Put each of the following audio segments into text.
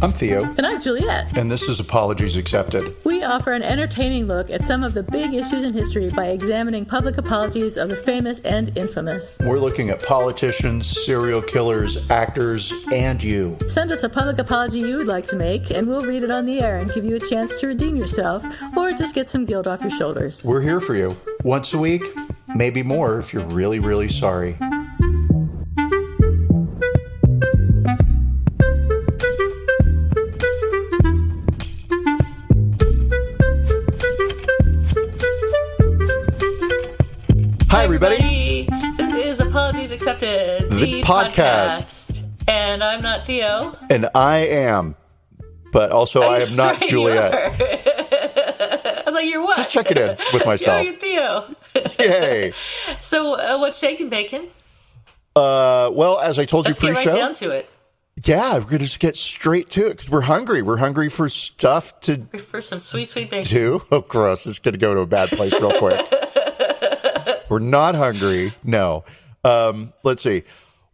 I'm Theo. And I'm Juliet. And this is Apologies Accepted. We offer an entertaining look at some of the big issues in history by examining public apologies of the famous and infamous. We're looking at politicians, serial killers, actors, and you. Send us a public apology you would like to make, and we'll read it on the air and give you a chance to redeem yourself, or just get some guilt off your shoulders. We're here for you. Once a week, maybe more if you're really, really sorry. Hi, everybody. This is Apologies Accepted, the podcast. And I'm not Theo. And I am. But also, I am not Juliet. I was like, you're what? Just checking in with myself. You're Theo. Yay. So, what's shaking bacon? Well, as I told Let's you pre-show. Get right down to it. Yeah, we're going to just get straight to it because we're hungry. We're hungry for stuff to For some sweet bacon. do. Oh, gross. It's going to go to a bad place real quick. We're not hungry. No. Let's see.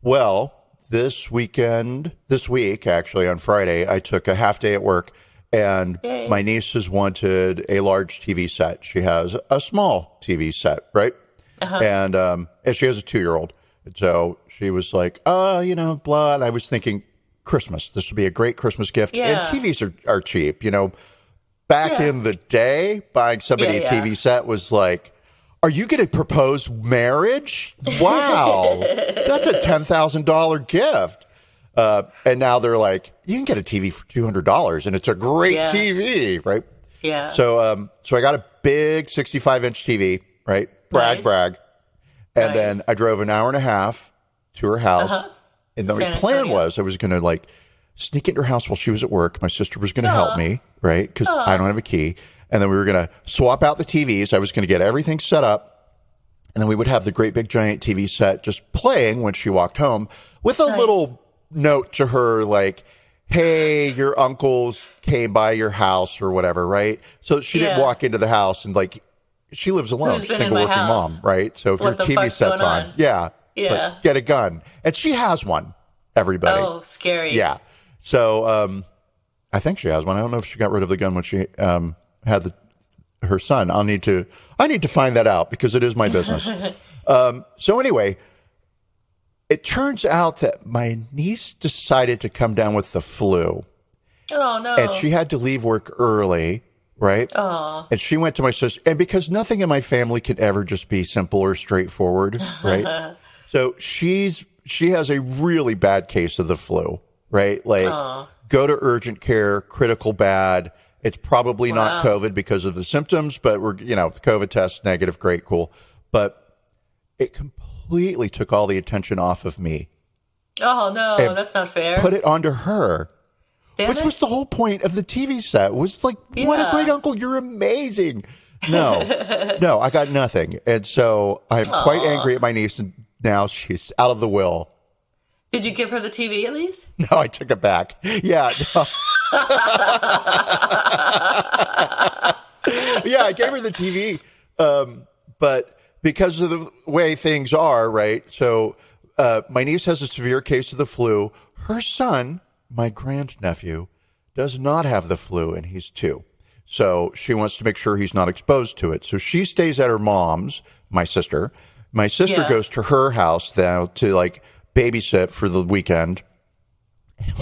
Well, this week, actually, on Friday, I took a half day at work, and Yay. My niece has wanted a large TV set. She has a small TV set, right? Uh-huh. And she has a 2-year-old. So she was like, blah. And I was thinking, Christmas. This would be a great Christmas gift. Yeah. And TVs are cheap. Back in the day, buying somebody a TV set was like, are you going to propose marriage? Wow. That's a $10,000 gift. And now they're like, you can get a TV for $200 and it's a great TV, right? Yeah. So I got a big 65-inch TV, right? Brag. And then I drove an hour and a half to her house. Uh-huh. And the plan was I was going to sneak into her house while she was at work. My sister was going to help me, right? Because I don't have a key. And then we were going to swap out the TVs. I was going to get everything set up. And then we would have the great big giant TV set just playing when she walked home with a little note to her like, hey, your uncles came by your house or whatever, right? So she didn't walk into the house and she lives alone, single working mom, right? So if your TV set's on, get a gun. And she has one, everybody. Oh, scary. Yeah. So I think she has one. I don't know if she got rid of the gun when she had her son. I need to find that out because it is my business. So anyway, it turns out that my niece decided to come down with the flu. Oh, no. And she had to leave work early, right? Oh. And she went to my sister. And because nothing in my family can ever just be simple or straightforward, right? So she has a really bad case of the flu, right? Go to urgent care, critical bad. It's probably not COVID because of the symptoms, but the COVID test negative, great, cool. But it completely took all the attention off of me. Oh, no, that's not fair. Put it onto her. Which was the whole point of the TV set. Was like, what a great uncle. You're amazing. No, I got nothing. And so I'm quite angry at my niece, and now she's out of the will. Did you give her the TV at least? No, I took it back. Yeah. No. Yeah, I gave her the TV. But because of the way things are, right? So my niece has a severe case of the flu. Her son, my grandnephew, does not have the flu, and he's 2. So she wants to make sure he's not exposed to it. So she stays at her mom's, my sister. My sister goes to her house now to babysit for the weekend,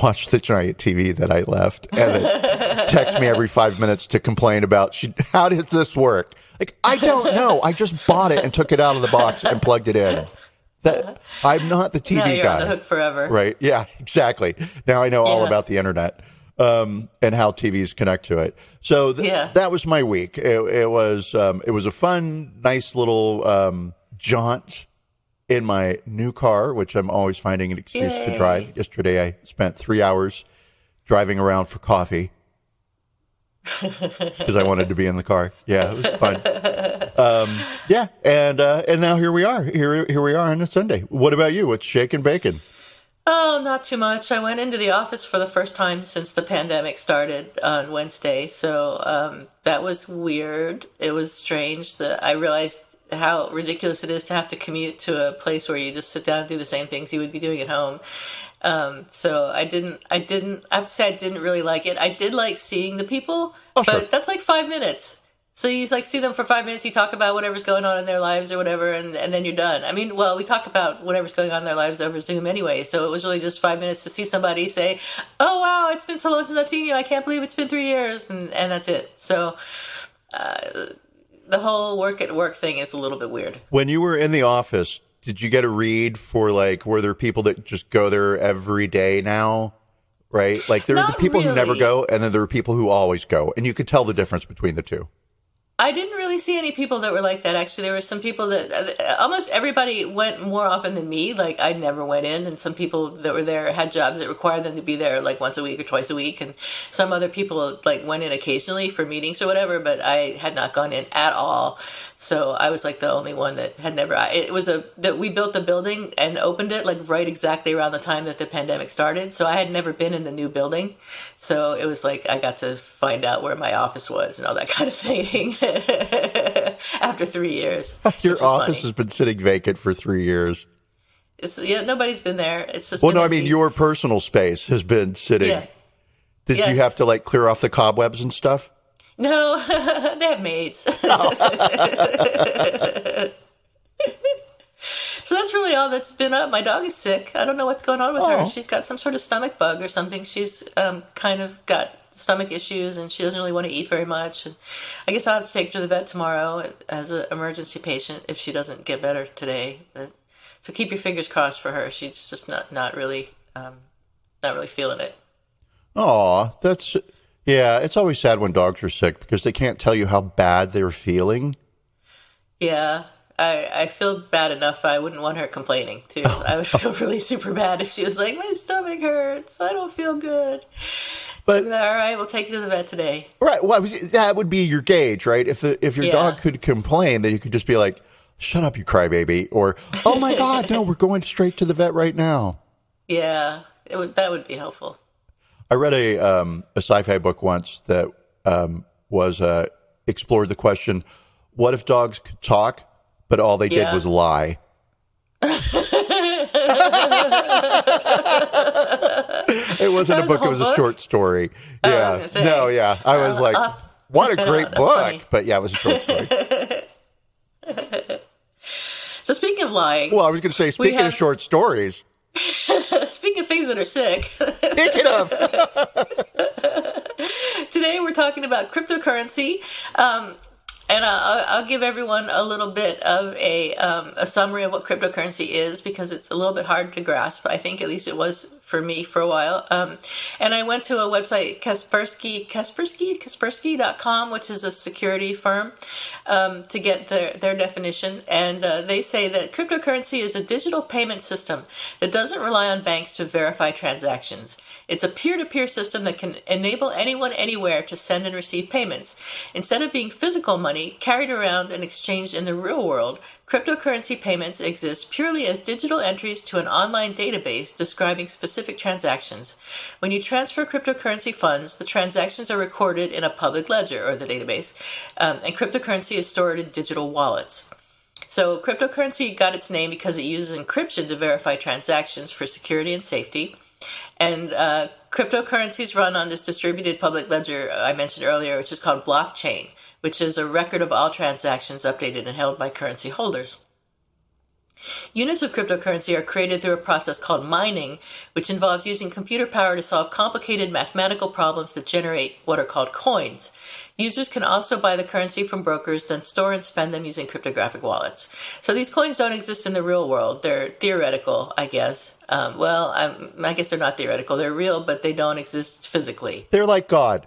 watch the giant TV that I left, and then text me every 5 minutes to complain about, how did this work? I don't know. I just bought it and took it out of the box and plugged it in. I'm not the TV now you're guy. on the hook forever. Right. Yeah, exactly. Now I know all about the internet and how TVs connect to it. So that was my week. It was a fun, nice little jaunt in my new car, which I'm always finding an excuse to drive. Yesterday, I spent 3 hours driving around for coffee because I wanted to be in the car. Yeah, it was fun. And now here we are. Here we are on a Sunday. What about you? What's shaking bacon? Oh, not too much. I went into the office for the first time since the pandemic started on Wednesday, so that was weird. It was strange that I realized how ridiculous it is to have to commute to a place where you just sit down and do the same things you would be doing at home. So I have to say I didn't really like it. I did like seeing the people, but sure. that's like 5 minutes. So you like see them for 5 minutes, you talk about whatever's going on in their lives or whatever, and then you're done. I mean, well, we talk about whatever's going on in their lives over Zoom anyway, so it was really just 5 minutes to see somebody say, oh, wow, it's been so long since I've seen you, I can't believe it's been 3 years, and that's it. So the whole work at work thing is a little bit weird. When you were in the office, did you get a read for, like, were there people that just go there every day now? Right? Like, there are the people who never go, and then there are people who always go, and you could tell the difference between the two. I didn't really see any people that were like that. Actually, there were some people that almost everybody went more often than me. Like, I never went in, and some people that were there had jobs that required them to be there like once a week or twice a week, and some other people like went in occasionally for meetings or whatever. But I had not gone in at all, so I was like the only one that had never. It was that we built the building and opened it like right exactly around the time that the pandemic started. So I had never been in the new building, so it was like I got to find out where my office was and all that kind of thing. After 3 years. Your office has been sitting vacant for 3 years. Nobody's been there. It's just empty. Your personal space has been sitting. Yeah. Did you have to like clear off the cobwebs and stuff? No, they have maids. Oh. So that's really all that's been up. My dog is sick. I don't know what's going on with her. She's got some sort of stomach bug or something. She's kind of got stomach issues, and she doesn't really want to eat very much. And I guess I'll have to take her to the vet tomorrow as an emergency patient if she doesn't get better today. So keep your fingers crossed for her. She's just not really feeling it. Oh, it's always sad when dogs are sick because they can't tell you how bad they're feeling. Yeah. I feel bad enough. I wouldn't want her complaining, too. I would feel really super bad if she was like, my stomach hurts. I don't feel good. But all right, we'll take you to the vet today. Right. Well, that would be your gauge, right? If your dog could complain, then you could just be like, shut up, you crybaby. Or, oh, my God, no, we're going straight to the vet right now. Yeah, that would be helpful. I read a sci-fi book once that explored the question, what if dogs could talk, but all they did was lie? It wasn't a book, it was a short story. Yeah. I was like, what a great book. Funny. But yeah, it was a short story. So speaking of lying. Well, I was going to say, speaking of short stories. Speaking of things that are sick. Speaking of. Today we're talking about cryptocurrency. And I'll give everyone a little bit of a summary of what cryptocurrency is because it's a little bit hard to grasp. I think at least it was for me for a while. And I went to a website, Kaspersky.com, which is a security firm, to get their definition. And they say that cryptocurrency is a digital payment system that doesn't rely on banks to verify transactions. It's a peer-to-peer system that can enable anyone anywhere to send and receive payments. Instead of being physical money carried around and exchanged in the real world, cryptocurrency payments exist purely as digital entries to an online database describing specific transactions. When you transfer cryptocurrency funds, the transactions are recorded in a public ledger, or the database, and cryptocurrency is stored in digital wallets. So cryptocurrency got its name because it uses encryption to verify transactions for security and safety. And cryptocurrencies run on this distributed public ledger I mentioned earlier, which is called blockchain, which is a record of all transactions updated and held by currency holders. Units of cryptocurrency are created through a process called mining, which involves using computer power to solve complicated mathematical problems that generate what are called coins. Users can also buy the currency from brokers, then store and spend them using cryptographic wallets. So these coins don't exist in the real world. They're theoretical, I guess. I guess they're not theoretical. They're real, but they don't exist physically. They're like God.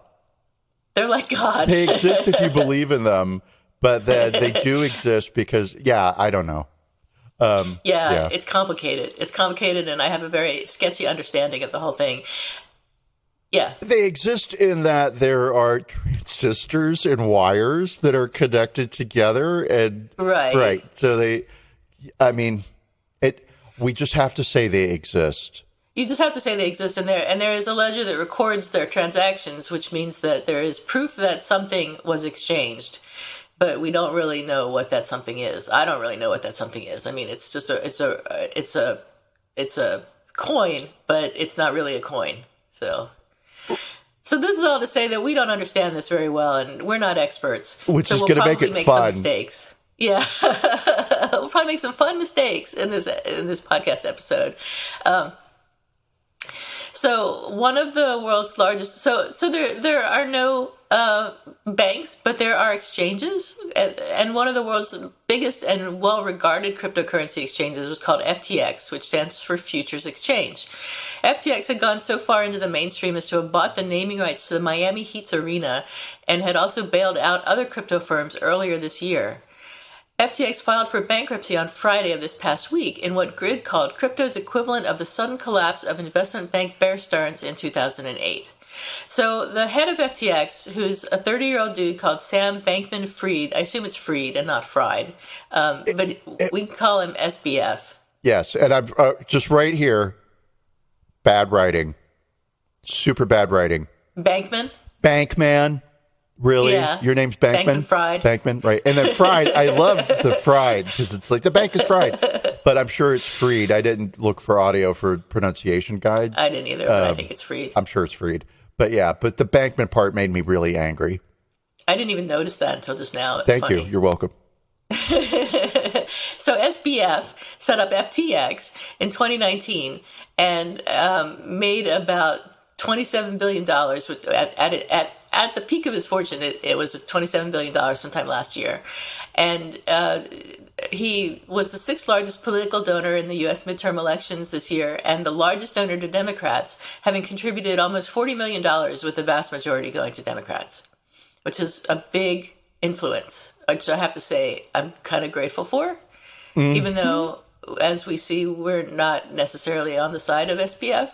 They're like God. They exist if you believe in them, but they do exist because, I don't know. It's complicated. It's complicated, and I have a very sketchy understanding of the whole thing. Yeah. They exist in that there are transistors and wires that are connected together. And right. So we just have to say they exist. You just have to say they exist, and there is a ledger that records their transactions, which means that there is proof that something was exchanged. but we don't really know what that something is. I don't really know what that something is. I mean, it's just it's a coin, but it's not really a coin. So this is all to say that we don't understand this very well, and we're not experts. Which so is we'll going to make it make fun. Some mistakes. Yeah, we'll probably make some fun mistakes in this podcast episode. So one of the world's largest, so there are no banks, but there are exchanges, and one of the world's biggest and well-regarded cryptocurrency exchanges was called FTX, which stands for Futures Exchange. FTX had gone so far into the mainstream as to have bought the naming rights to the Miami Heat's arena, and had also bailed out other crypto firms earlier this year. FTX filed for bankruptcy on Friday of this past week in what Grid called crypto's equivalent of the sudden collapse of investment bank Bear Stearns in 2008. So the head of FTX, who's a 30-year-old dude called Sam Bankman-Fried, I assume it's Fried and not Fried, but we call him SBF. Yes, and I'm just right here, bad writing, super bad writing. Bankman. Really? Yeah. Your name's Bankman? Bankman-Fried. Bankman, right. And then fried, I love the fried because it's like the bank is fried. But I'm sure it's Fried. I didn't look for audio for pronunciation guide. I didn't either, but I think it's Fried. I'm sure it's Fried. But yeah, but the Bankman part made me really angry. I didn't even notice that until just now. Thank you. You're welcome. So SBF set up FTX in 2019 and made about $27 billion at the peak of his fortune. It was $27 billion sometime last year. And he was the sixth largest political donor in the U.S. midterm elections this year and the largest donor to Democrats, having contributed almost $40 million, with the vast majority going to Democrats, which is a big influence, which I have to say I'm kind of grateful for, even though, as we see, we're not necessarily on the side of SBF.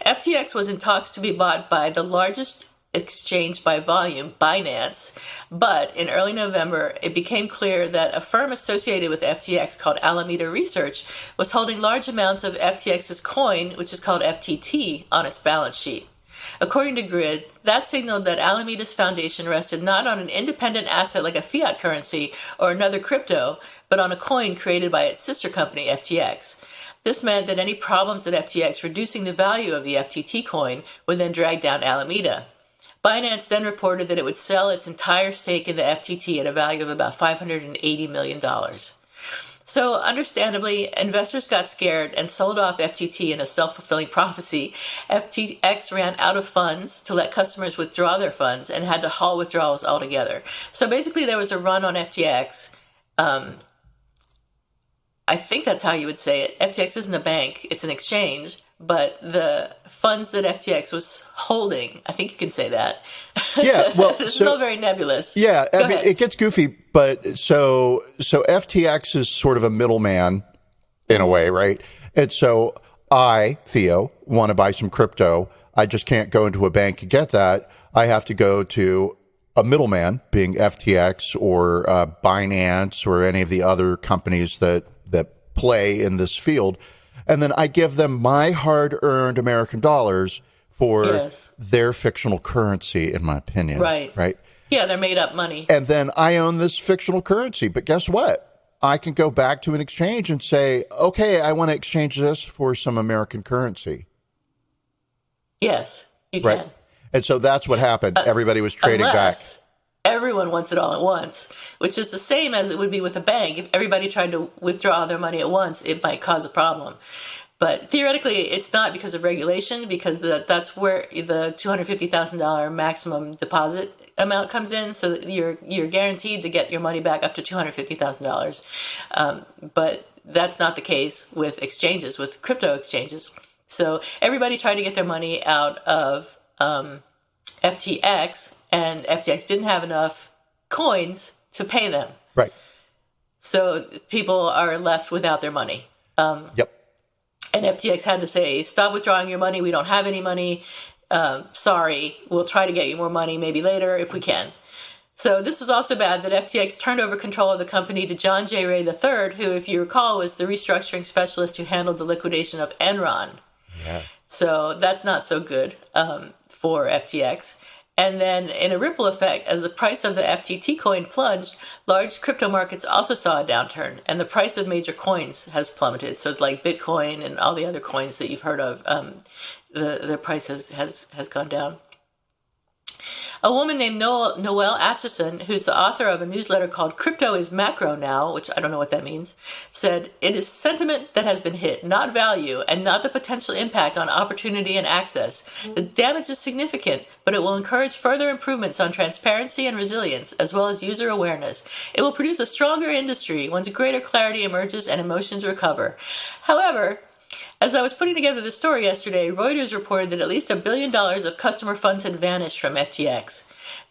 FTX was in talks to be bought by the largest exchange by volume, Binance, but in early November, it became clear that a firm associated with FTX called Alameda Research was holding large amounts of FTX's coin, which is called FTT, on its balance sheet. According to Grid, that signaled that Alameda's foundation rested not on an independent asset like a fiat currency or another crypto, but on a coin created by its sister company, FTX. This meant that any problems at FTX reducing the value of the FTT coin would then drag down Alameda. Binance then reported that it would sell its entire stake in the FTT at a value of about $580 million. So, understandably, investors got scared and sold off FTT in a self-fulfilling prophecy. FTX ran out of funds to let customers withdraw their funds and had to halt withdrawals altogether. So basically there was a run on FTX. I think that's how you would say it. FTX isn't a bank, it's an exchange, but the funds that FTX was holding, I think you can say that. Yeah, well, it's all very nebulous. Yeah, Go I mean, ahead. it gets goofy, but so FTX is sort of a middleman in a way, right? And so I, Theo, want to buy some crypto. I just can't go into a bank and get that. I have to go to a middleman, being FTX or Binance or any of the other companies that play in this field. And then I give them my hard-earned American dollars for their fictional currency, in my opinion. Right. Yeah, they're made-up money. And then I own this fictional currency. But guess what? I can go back to an exchange and say, okay, I want to exchange this for some American currency. Yes, you right. can. And so that's what happened. Everybody was trading back. Everyone wants it all at once, which is the same as it would be with a bank. If everybody tried to withdraw their money at once, it might cause a problem. But theoretically, it's not because of regulation, because that's where the $250,000 maximum deposit amount comes in. So that you're guaranteed to get your money back up to $250,000. But that's not the case with exchanges, with crypto exchanges. So everybody tried to get their money out of FTX, and FTX didn't have enough coins to pay them. Right. So people are left without their money. Yep. And FTX had to say, stop withdrawing your money. We don't have any money. Sorry. We'll try to get you more money maybe later if we can. So this is also bad that FTX turned over control of the company to John J. Ray III, who, if you recall, was the restructuring specialist who handled the liquidation of Enron. Yes. So that's not so good for FTX. And then in a ripple effect, as the price of the FTT coin plunged, large crypto markets also saw a downturn, and the price of major coins has plummeted. So like Bitcoin and all the other coins that you've heard of, the price has gone down. A woman named Noelle Atchison, who's the author of a newsletter called Crypto is Macro Now, which I don't know what that means, said, "It is sentiment that has been hit, not value, and not the potential impact on opportunity and access. The damage is significant, but it will encourage further improvements on transparency and resilience, as well as user awareness. It will produce a stronger industry once greater clarity emerges and emotions recover." However, as I was putting together the story yesterday, Reuters reported that at least $1 billion of customer funds had vanished from FTX.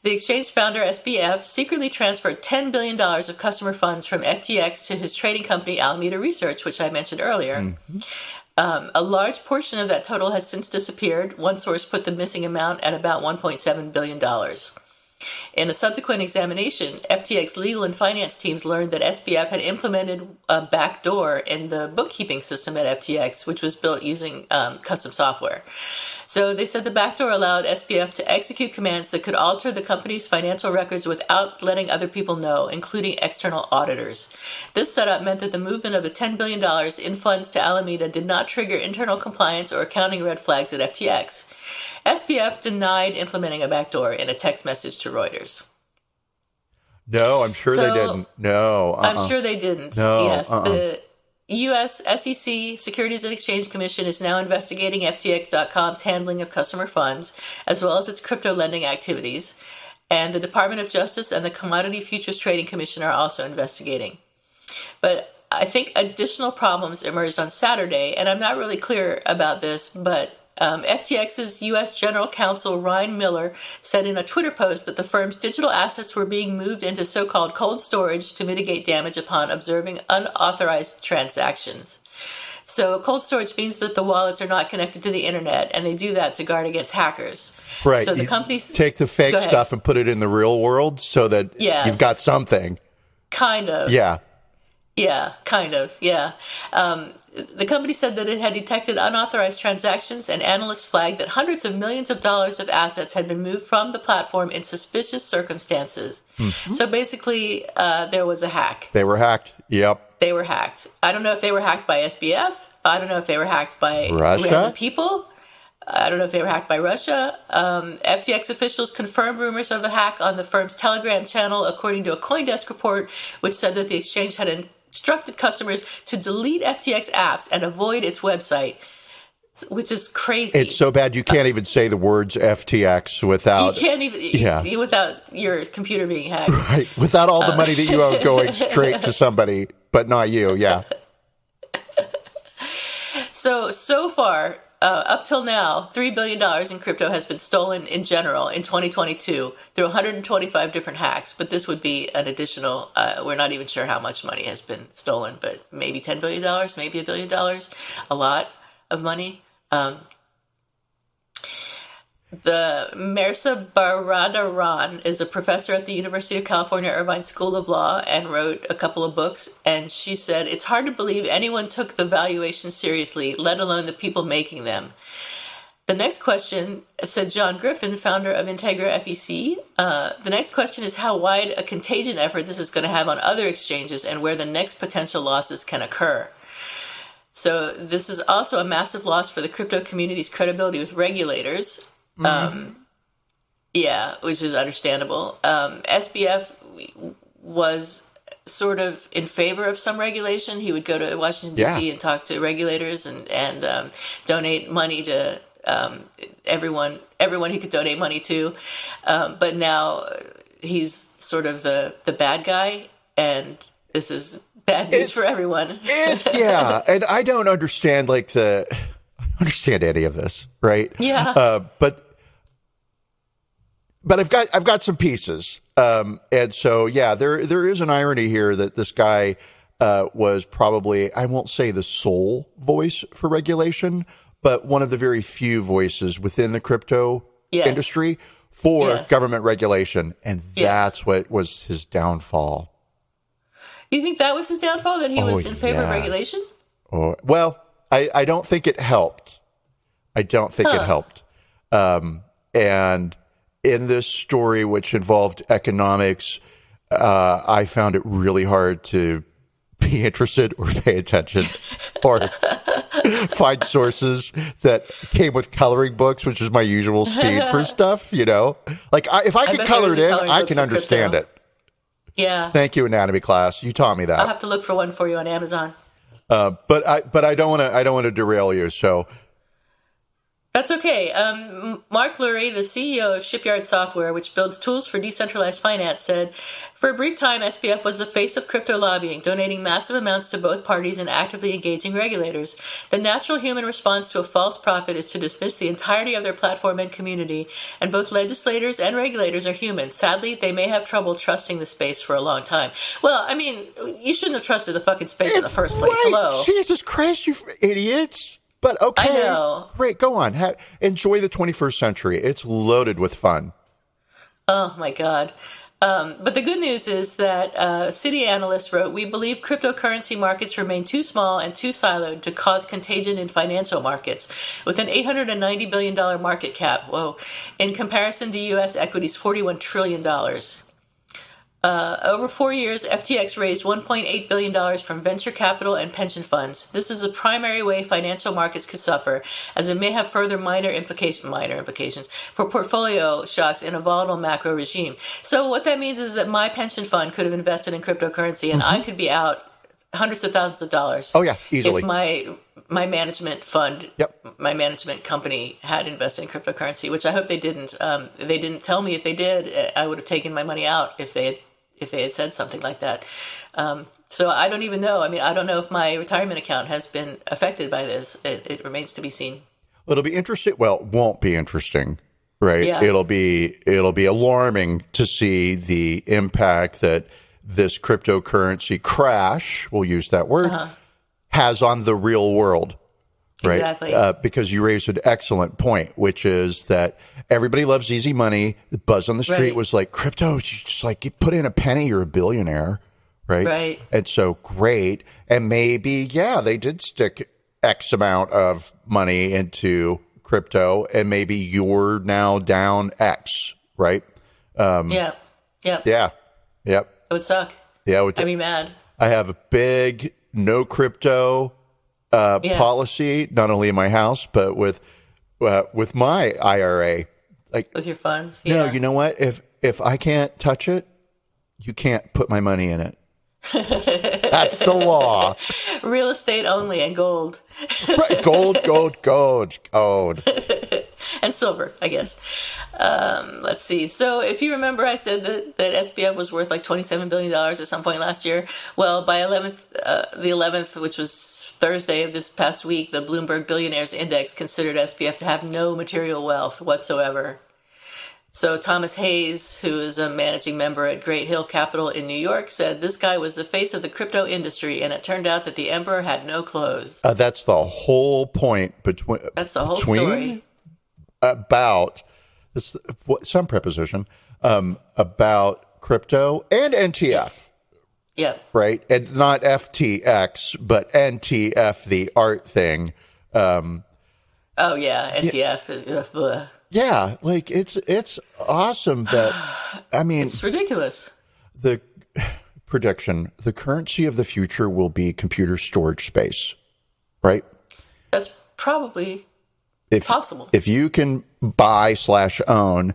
The exchange founder, SBF, secretly transferred $10 billion of customer funds from FTX to his trading company, Alameda Research, which I mentioned earlier. Mm-hmm. A large portion of that total has since disappeared. One source put the missing amount at about $1.7 billion. In a subsequent examination, FTX legal and finance teams learned that SBF had implemented a backdoor in the bookkeeping system at FTX, which was built using custom software. So they said the backdoor allowed SBF to execute commands that could alter the company's financial records without letting other people know, including external auditors. This setup meant that the movement of the $10 billion in funds to Alameda did not trigger internal compliance or accounting red flags at FTX. SBF denied implementing a backdoor in a text message to Reuters. No, I'm sure they didn't. No. I'm sure they didn't. No. Yes. The U.S. SEC, Securities and Exchange Commission, is now investigating FTX.com's handling of customer funds, as well as its crypto lending activities. And the Department of Justice and the Commodity Futures Trading Commission are also investigating. But I think additional problems emerged on Saturday, and I'm not really clear about this, but FTX's U.S. General Counsel Ryan Miller said in a Twitter post that the firm's digital assets were being moved into so-called cold storage to mitigate damage upon observing unauthorized transactions. So cold storage means that the wallets are not connected to the internet, and they do that to guard against hackers. Right. So the companies take the fake stuff and put it in the real world so that you've got something. Kind of. Yeah. Yeah, kind of, yeah. The company said that it had detected unauthorized transactions, and analysts flagged that hundreds of millions of dollars of assets had been moved from the platform in suspicious circumstances. Mm-hmm. So basically, there was a hack. They were hacked, yep. They were hacked. I don't know if they were hacked by SBF. I don't know if they were hacked by Russia? Random people. I don't know if they were hacked by Russia. FTX officials confirmed rumors of the hack on the firm's Telegram channel, according to a CoinDesk report, which said that the exchange had instructed customers to delete FTX apps and avoid its website, which is crazy. It's so bad you can't even say the words FTX without... You can't even... Without your computer being hacked. Right. Without all the money that you owe going straight to somebody, but not you, yeah. So far... up till now, $3 billion in crypto has been stolen in general in 2022 through 125 different hacks. But this would be an additional, we're not even sure how much money has been stolen, but maybe $10 billion, maybe $1 billion, a lot of money. The Mirza Baradaran is a professor at the University of California Irvine School of Law and wrote a couple of books. And she said, "It's hard to believe anyone took the valuation seriously, let alone the people making them." The next question, said John Griffin, founder of Integra FEC, the next question is how wide a contagion effort this is going to have on other exchanges and where the next potential losses can occur. So this is also a massive loss for the crypto community's credibility with regulators. Mm-hmm. Which is understandable. SBF was sort of in favor of some regulation. He would go to Washington, D.C. and talk to regulators and donate money to everyone he could donate money to. But now he's sort of the bad guy, and this is bad news for everyone. And I don't understand understand any of this, right? Yeah. But I've got some pieces, and so there is an irony here that this guy was probably, I won't say the sole voice for regulation, but one of the very few voices within the crypto industry for government regulation, and that's what was his downfall. You think that was his downfall, that he was in favor of regulation? Oh, well, I don't think it helped. I don't think it helped, and in this story, which involved economics, I found it really hard to be interested or pay attention or find sources that came with coloring books, which is my usual speed for stuff, Like, if I can color it in, I can understand it. Yeah. Thank you, anatomy class. You taught me that. I'll have to look for one for you on Amazon. But I don't want to derail you. So that's okay. Mark Lurie, the CEO of Shipyard Software, which builds tools for decentralized finance, said, "For a brief time, SBF was the face of crypto lobbying, donating massive amounts to both parties and actively engaging regulators. The natural human response to a false prophet is to dismiss the entirety of their platform and community, and both legislators and regulators are human. Sadly, they may have trouble trusting the space for a long time." Well, I mean, you shouldn't have trusted the fucking space in the first place. Right. Hello. Jesus Christ, you idiots. But okay, I know. Great, go on. Enjoy the 21st century. It's loaded with fun. Oh, my God. But the good news is that City analysts wrote, "We believe cryptocurrency markets remain too small and too siloed to cause contagion in financial markets. With an $890 billion market cap, in comparison to U.S. equities, $41 trillion. Over 4 years, FTX raised $1.8 billion from venture capital and pension funds. This is the primary way financial markets could suffer, as it may have further minor implications for portfolio shocks in a volatile macro regime." So what that means is that my pension fund could have invested in cryptocurrency, and I could be out hundreds of thousands of dollars. Oh, yeah, easily. If my management fund, my management company had invested in cryptocurrency, which I hope they didn't. They didn't tell me if they did. I would have taken my money out if they had said something like that. So I don't even know. I mean, I don't know if my retirement account has been affected by this. It remains to be seen. Well, it'll be interesting. Well, it won't be interesting, right? Yeah. It'll be alarming to see the impact that this cryptocurrency crash, we'll use that word, has on the real world. Right? Exactly. Because you raised an excellent point, which is that everybody loves easy money. The buzz on the street was like, crypto, you just like, you put in a penny, you're a billionaire, right? Right. And so great. And maybe, they did stick X amount of money into crypto, and maybe you're now down X, right? Yeah. Yep. It would suck. Yeah. I'd be mad. I have a big no crypto policy, not only in my house, but with my IRA. Like, with your funds? No, you know what? If I can't touch it, you can't put my money in it. That's the law. Real estate only and gold. Right. Gold. And silver, I guess. Let's see. So if you remember, I said that SBF was worth like $27 billion at some point last year. Well, by the 11th, which was Thursday of this past week, the Bloomberg Billionaires Index considered SBF to have no material wealth whatsoever. So Thomas Hayes, who is a managing member at Great Hill Capital in New York, said this guy was the face of the crypto industry, and it turned out that the emperor had no clothes. That's the whole point That's the whole story. About this, some preposition about crypto and NTF. Yeah. Right? And not FTX, but NTF, the art thing. NTF. Is, yeah, like it's awesome that, I mean, it's ridiculous. The prediction, the currency of the future will be computer storage space, right? That's probably possible. If you can buy/own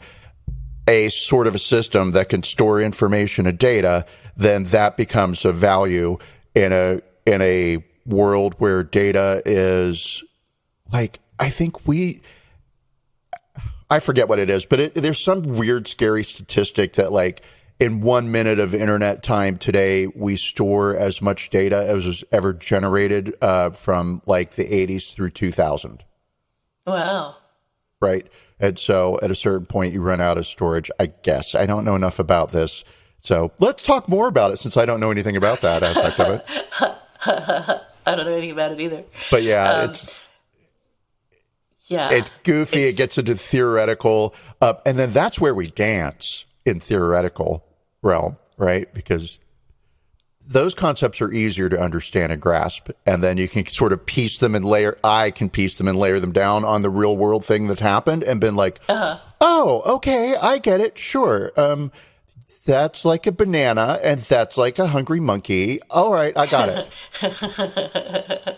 a sort of a system that can store information and data, then that becomes a value in a world where data is like, I forget what it is, but there's some weird, scary statistic that like in 1 minute of internet time today, we store as much data as was ever generated from like the 80s through 2000. Wow. Right. And so at a certain point, you run out of storage, I guess. I don't know enough about this. So let's talk more about it, since I don't know anything about that aspect of it. I don't know anything about it either. But it's goofy. It gets into theoretical. And then that's where we dance in theoretical realm, right? Because those concepts are easier to understand and grasp. And then you can sort of I can piece them and layer them down on the real world thing that happened and been like, oh, okay, I get it. Sure. That's like a banana and that's like a hungry monkey. All right, I got it.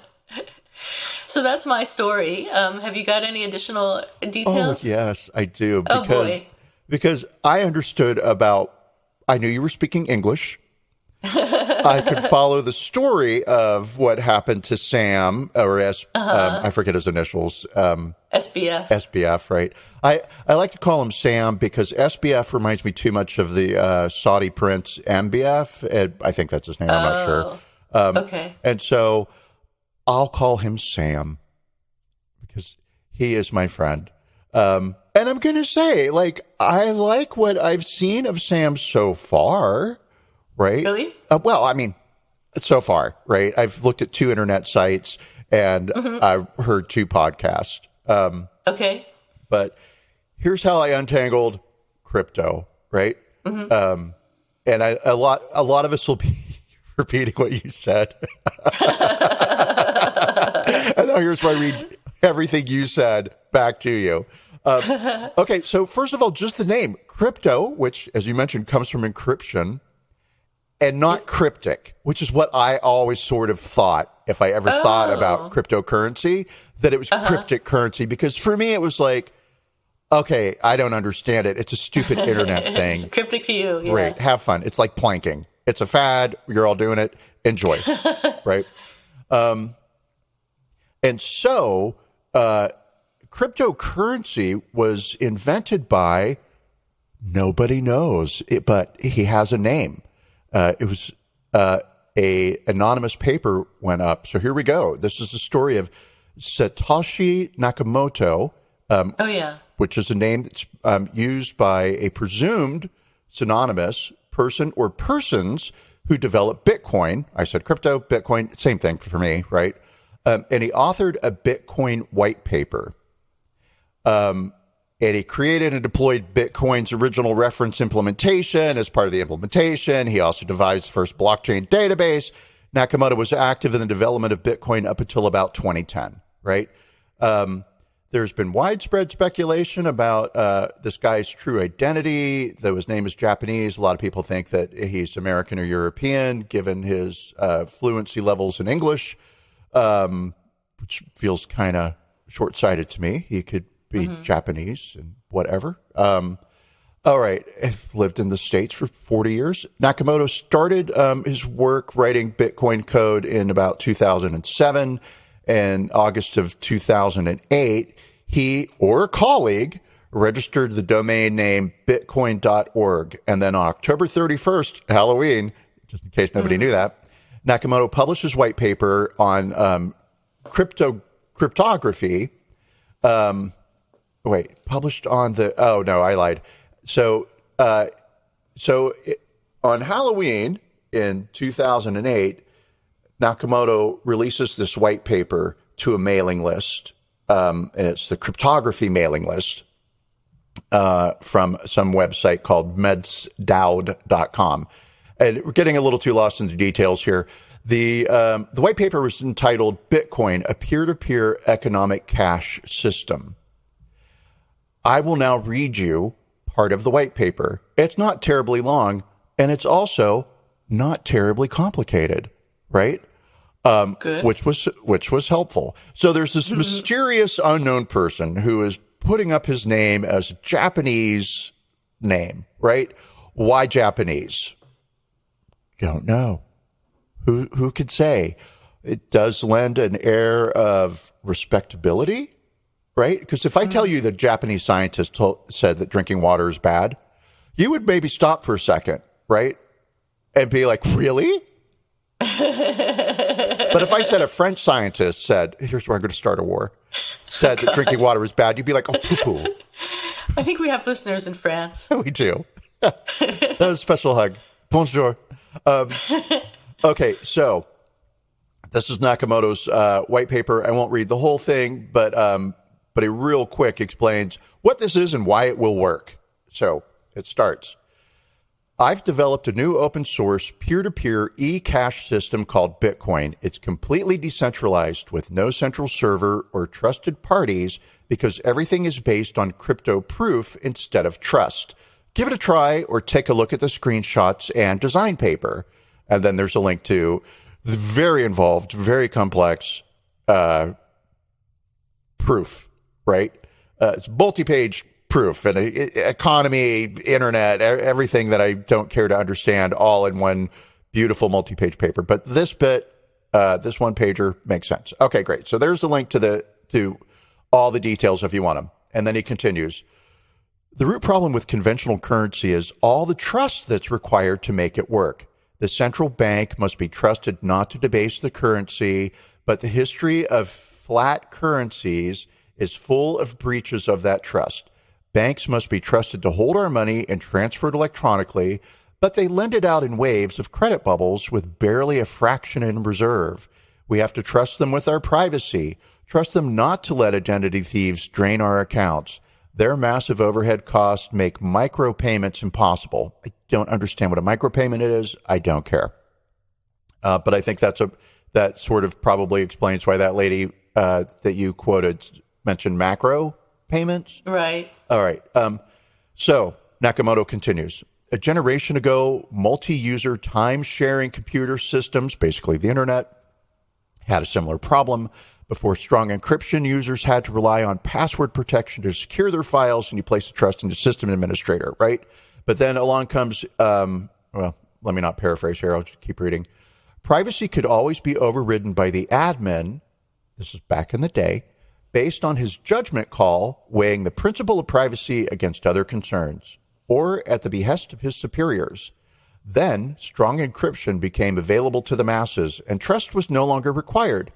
So that's my story. Have you got any additional details? Oh, yes, I do. Boy. Because I knew you were speaking English. I could follow the story of what happened to Sam, or I forget his initials. SBF. SBF, right? I like to call him Sam because SBF reminds me too much of the Saudi prince MBF. I think that's his name. I'm not sure. Okay. And so I'll call him Sam because he is my friend. And I'm going to say, like, I like what I've seen of Sam so far. Right? Really? Well, I mean, so far, right? I've looked at 2 internet sites and I've heard 2 podcasts. Okay. But here's how I untangled crypto, right? And a lot of us will be repeating what you said. And now here's where I read everything you said back to you. Okay, so first of all, just the name crypto, which, as you mentioned, comes from encryption. And not cryptic, which is what I always sort of thought, if I ever thought about cryptocurrency, that it was cryptic currency. Because for me, it was like, okay, I don't understand it. It's a stupid internet thing. It's cryptic to you. Yeah. Right. Have fun. It's like planking. It's a fad. You're all doing it. Enjoy. Right. And so cryptocurrency was invented by nobody knows, but he has a name. It was a anonymous paper went up. So here we go. This is the story of Satoshi Nakamoto, which is a name that's used by a presumed synonymous person or persons who developed Bitcoin. I said crypto, Bitcoin, same thing for me, right? And he authored a Bitcoin white paper. And he created and deployed Bitcoin's original reference implementation. As part of the implementation, he also devised the first blockchain database. Nakamoto was active in the development of Bitcoin up until about 2010, right? There's been widespread speculation about this guy's true identity, though his name is Japanese. A lot of people think that he's American or European, given his fluency levels in English, which feels kind of short-sighted to me. He could be Japanese and whatever. All right. I've lived in the States for 40 years. Nakamoto started his work writing Bitcoin code in about 2007. In August of 2008, he or a colleague registered the domain name bitcoin.org. And then on October 31st, Halloween, just in case nobody knew that, Nakamoto published his white paper on cryptography. Published on I lied. So on Halloween in 2008, Nakamoto releases this white paper to a mailing list, and it's the cryptography mailing list from some website called medsdoud.com. And we're getting a little too lost in the details here. The white paper was entitled Bitcoin, a peer-to-peer economic cash system. I will now read you part of the white paper. It's not terribly long, and it's also not terribly complicated, right? Good. Which was helpful. So there's this mysterious unknown person who is putting up his name as a Japanese name, right? Why Japanese? Don't know. Who could say? It does lend an air of respectability. Right? Because if I tell you that Japanese scientists said that drinking water is bad, you would maybe stop for a second, right? And be like, really? But if I said a French scientist said, here's where I'm going to start a war, said that drinking water is bad, you'd be like, oh, poo-poo. I think we have listeners in France. We do. That was a special hug. Bonjour. Okay, so this is Nakamoto's white paper. I won't read the whole thing, but it real quick explains what this is and why it will work. So it starts. I've developed a new open source peer-to-peer e-cash system called Bitcoin. It's completely decentralized with no central server or trusted parties because everything is based on crypto proof instead of trust. Give it a try or take a look at the screenshots and design paper. And then there's a link to the very involved, very complex proof, right? It's multi-page proof and economy, internet, everything that I don't care to understand all in one beautiful multi-page paper. But this bit, this one pager makes sense. Okay, great. So there's the link to all the details if you want them. And then he continues. The root problem with conventional currency is all the trust that's required to make it work. The central bank must be trusted not to debase the currency, but the history of flat currencies is full of breaches of that trust. Banks must be trusted to hold our money and transfer it electronically, but they lend it out in waves of credit bubbles with barely a fraction in reserve. We have to trust them with our privacy, trust them not to let identity thieves drain our accounts. Their massive overhead costs make micropayments impossible. I don't understand what a micropayment is. I don't care. But I think that sort of probably explains why that lady that you quoted mentioned macro payments. Right. All right. So Nakamoto continues. A generation ago, multi-user time-sharing computer systems, basically the internet, had a similar problem. Before strong encryption, users had to rely on password protection to secure their files, and you place the trust in the system administrator, right? But then along comes, well, let me not paraphrase here. I'll just keep reading. Privacy could always be overridden by the admin, this is back in the day, based on his judgment call, weighing the principle of privacy against other concerns, or at the behest of his superiors. Then, strong encryption became available to the masses, and trust was no longer required.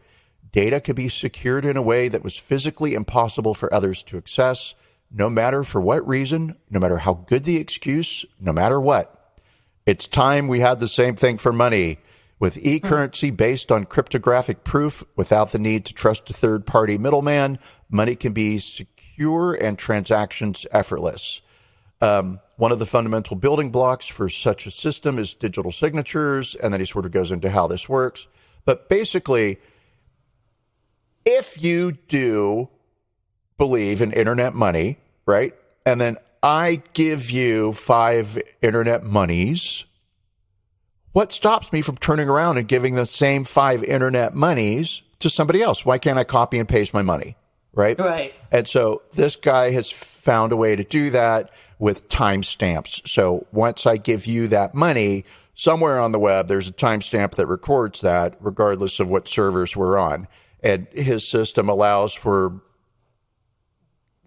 Data could be secured in a way that was physically impossible for others to access, no matter for what reason, no matter how good the excuse, no matter what. It's time we had the same thing for money. With e-currency based on cryptographic proof without the need to trust a third-party middleman, money can be secure and transactions effortless. One of the fundamental building blocks for such a system is digital signatures, and then he sort of goes into how this works. But basically, if you do believe in internet money, right, and then I give you 5 internet monies, what stops me from turning around and giving the same 5 internet monies to somebody else? Why can't I copy and paste my money, right? Right. And so this guy has found a way to do that with timestamps. So once I give you that money, somewhere on the web, there's a timestamp that records that regardless of what servers we're on. And his system allows for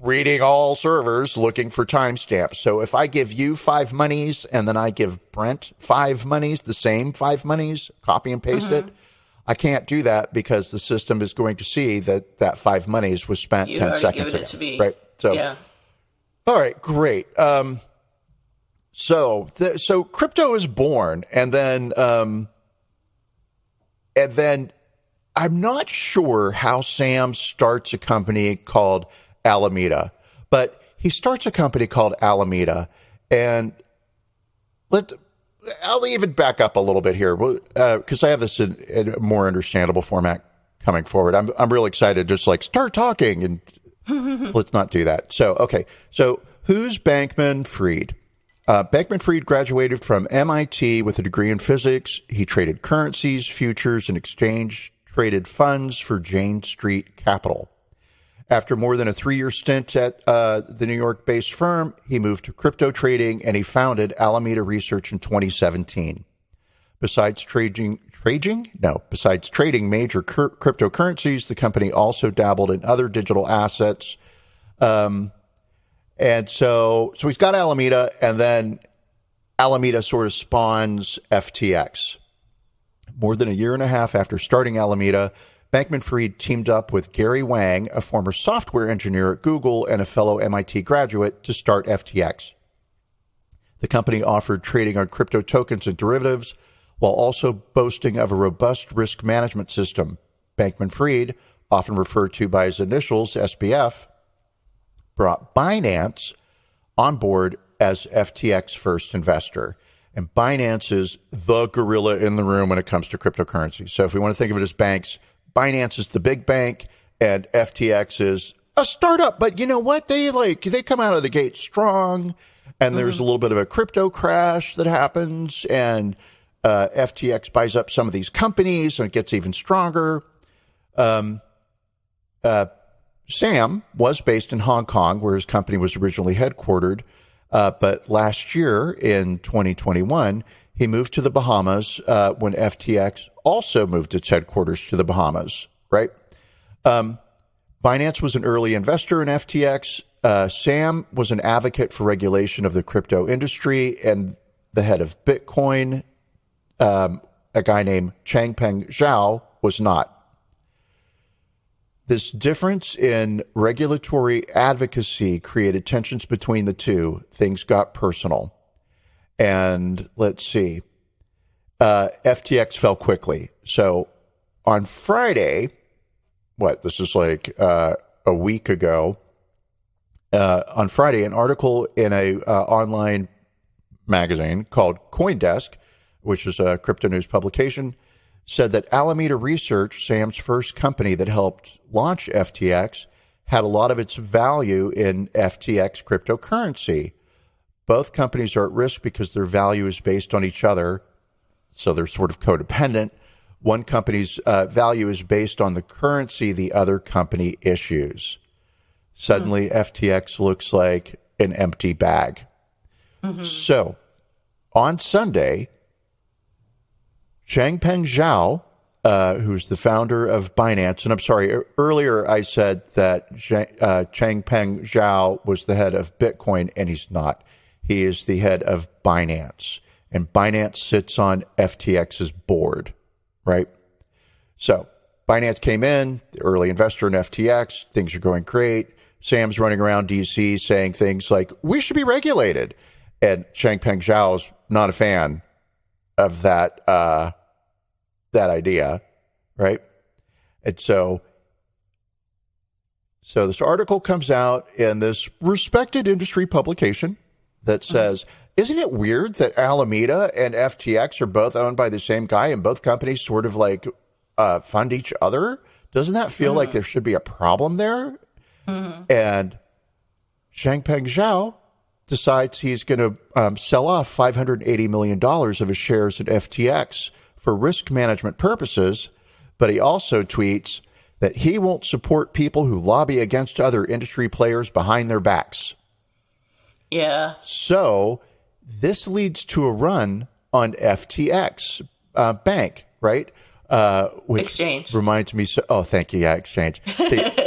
reading all servers looking for timestamps. So if I give you 5 monies and then I give Brent 5 monies, the same 5 monies, copy and paste it, I can't do that because the system is going to see that that 5 monies was spent 10 seconds ago. Right. So, yeah. All right, great. So crypto is born, and then I'm not sure how Sam starts a company called Alameda, but he starts a company called Alameda, and I'll even back up a little bit here because I have this in a more understandable format coming forward. I'm really excited, just like start talking, and let's not do that. So, okay. So who's Bankman-Fried? Bankman-Fried graduated from MIT with a degree in physics. He traded currencies, futures, and exchange-traded funds for Jane Street Capital. After more than a 3-year stint at the New York-based firm, he moved to crypto trading, and he founded Alameda Research in 2017. Besides trading major cryptocurrencies, the company also dabbled in other digital assets. And so he's got Alameda, and then Alameda sort of spawns FTX. More than a year and a half after starting Alameda, Bankman-Fried teamed up with Gary Wang, a former software engineer at Google and a fellow MIT graduate, to start FTX. The company offered trading on crypto tokens and derivatives, while also boasting of a robust risk management system. Bankman-Fried, often referred to by his initials, SBF, brought Binance on board as FTX's first investor. And Binance is the gorilla in the room when it comes to cryptocurrency. So if we want to think of it as banks, Binance is the big bank and FTX is a startup. But you know what? They come out of the gate strong, and there's a little bit of a crypto crash that happens, and FTX buys up some of these companies and it gets even stronger. Sam was based in Hong Kong, where his company was originally headquartered. But last year in 2021, he moved to the Bahamas when FTX also moved its headquarters to the Bahamas, right? Binance was an early investor in FTX. Sam was an advocate for regulation of the crypto industry and the head of Bitcoin. A guy named Changpeng Zhao was not. This difference in regulatory advocacy created tensions between the two. Things got personal. And let's see. FTX fell quickly. So on Friday, this is like a week ago, on Friday, an article in a online magazine called CoinDesk, which is a crypto news publication, said that Alameda Research, Sam's first company that helped launch FTX, had a lot of its value in FTX cryptocurrency. Both companies are at risk because their value is based on each other, so they're sort of codependent. One company's value is based on the currency the other company issues. Suddenly, FTX looks like an empty bag. So, on Sunday, Changpeng Zhao, who's the founder of Binance, and I'm sorry, earlier I said that Changpeng Zhao was the head of Bitcoin, and he's not. He is the head of Binance, and Binance sits on FTX's board, right? So Binance came in, the early investor in FTX, things are going great. Sam's running around DC saying things like, we should be regulated. And Changpeng Zhao is not a fan of that idea, right? And so this article comes out in this respected industry publication that says, isn't it weird that Alameda and FTX are both owned by the same guy and both companies sort of like fund each other? Doesn't that feel like there should be a problem there? And Changpeng Zhao decides he's going to sell off $580 million of his shares in FTX for risk management purposes, but he also tweets that he won't support people who lobby against other industry players behind their backs. Yeah. So this leads to a run on FTX Bank, right? Which Exchange. Reminds me, thank you, yeah, Exchange.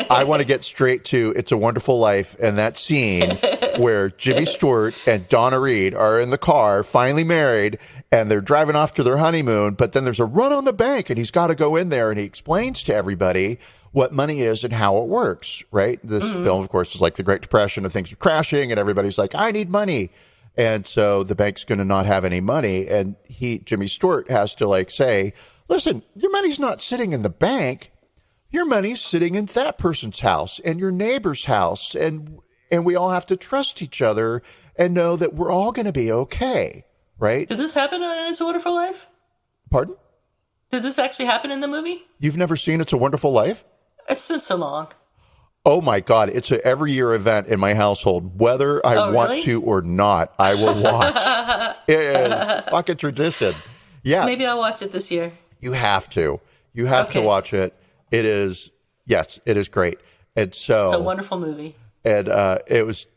I want to get straight to It's a Wonderful Life and that scene where Jimmy Stewart and Donna Reed are in the car, finally married, and they're driving off to their honeymoon, but then there's a run on the bank, and he's got to go in there, and he explains to everybody what money is and how it works, right? This film, of course, is like the Great Depression, and things are crashing, and everybody's like, I need money. And so the bank's going to not have any money, and Jimmy Stewart has to say, listen, your money's not sitting in the bank. Your money's sitting in that person's house and your neighbor's house. And we all have to trust each other and know that we're all going to be okay, right? Did this happen in It's a Wonderful Life? Pardon? Did this actually happen in the movie? You've never seen It's a Wonderful Life? It's been so long. Oh, my God. It's an every year event in my household. Whether I want to or not, I will watch. It is fucking tradition. Yeah. Maybe I'll watch it this year. You have to. You have to watch it. It is, yes, it is great. And so it's a wonderful movie. And it was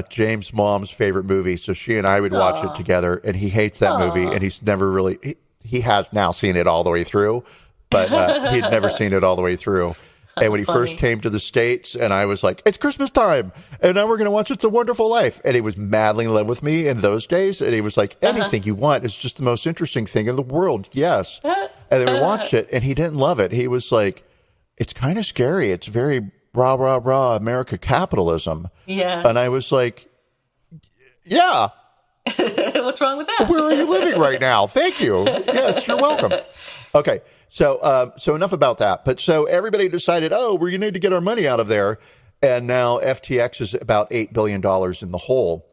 James' mom's favorite movie, so she and I would watch it together. And he hates that movie, and he's never really. He has now seen it all the way through, but he'd never seen it all the way through. And when he first came to the States, and I was like, it's Christmas time, and now we're going to watch It's a Wonderful Life. And he was madly in love with me in those days. And he was like, anything you want is just the most interesting thing in the world. Yes. And then we watched it, and he didn't love it. He was like, it's kind of scary. It's very rah, rah, rah, America capitalism. Yeah. And I was like, yeah. What's wrong with that? Where are you living right now? Thank you. Yes, you're welcome. Okay. So enough about that. But so everybody decided, we need to get our money out of there. And now FTX is about $8 billion in the hole.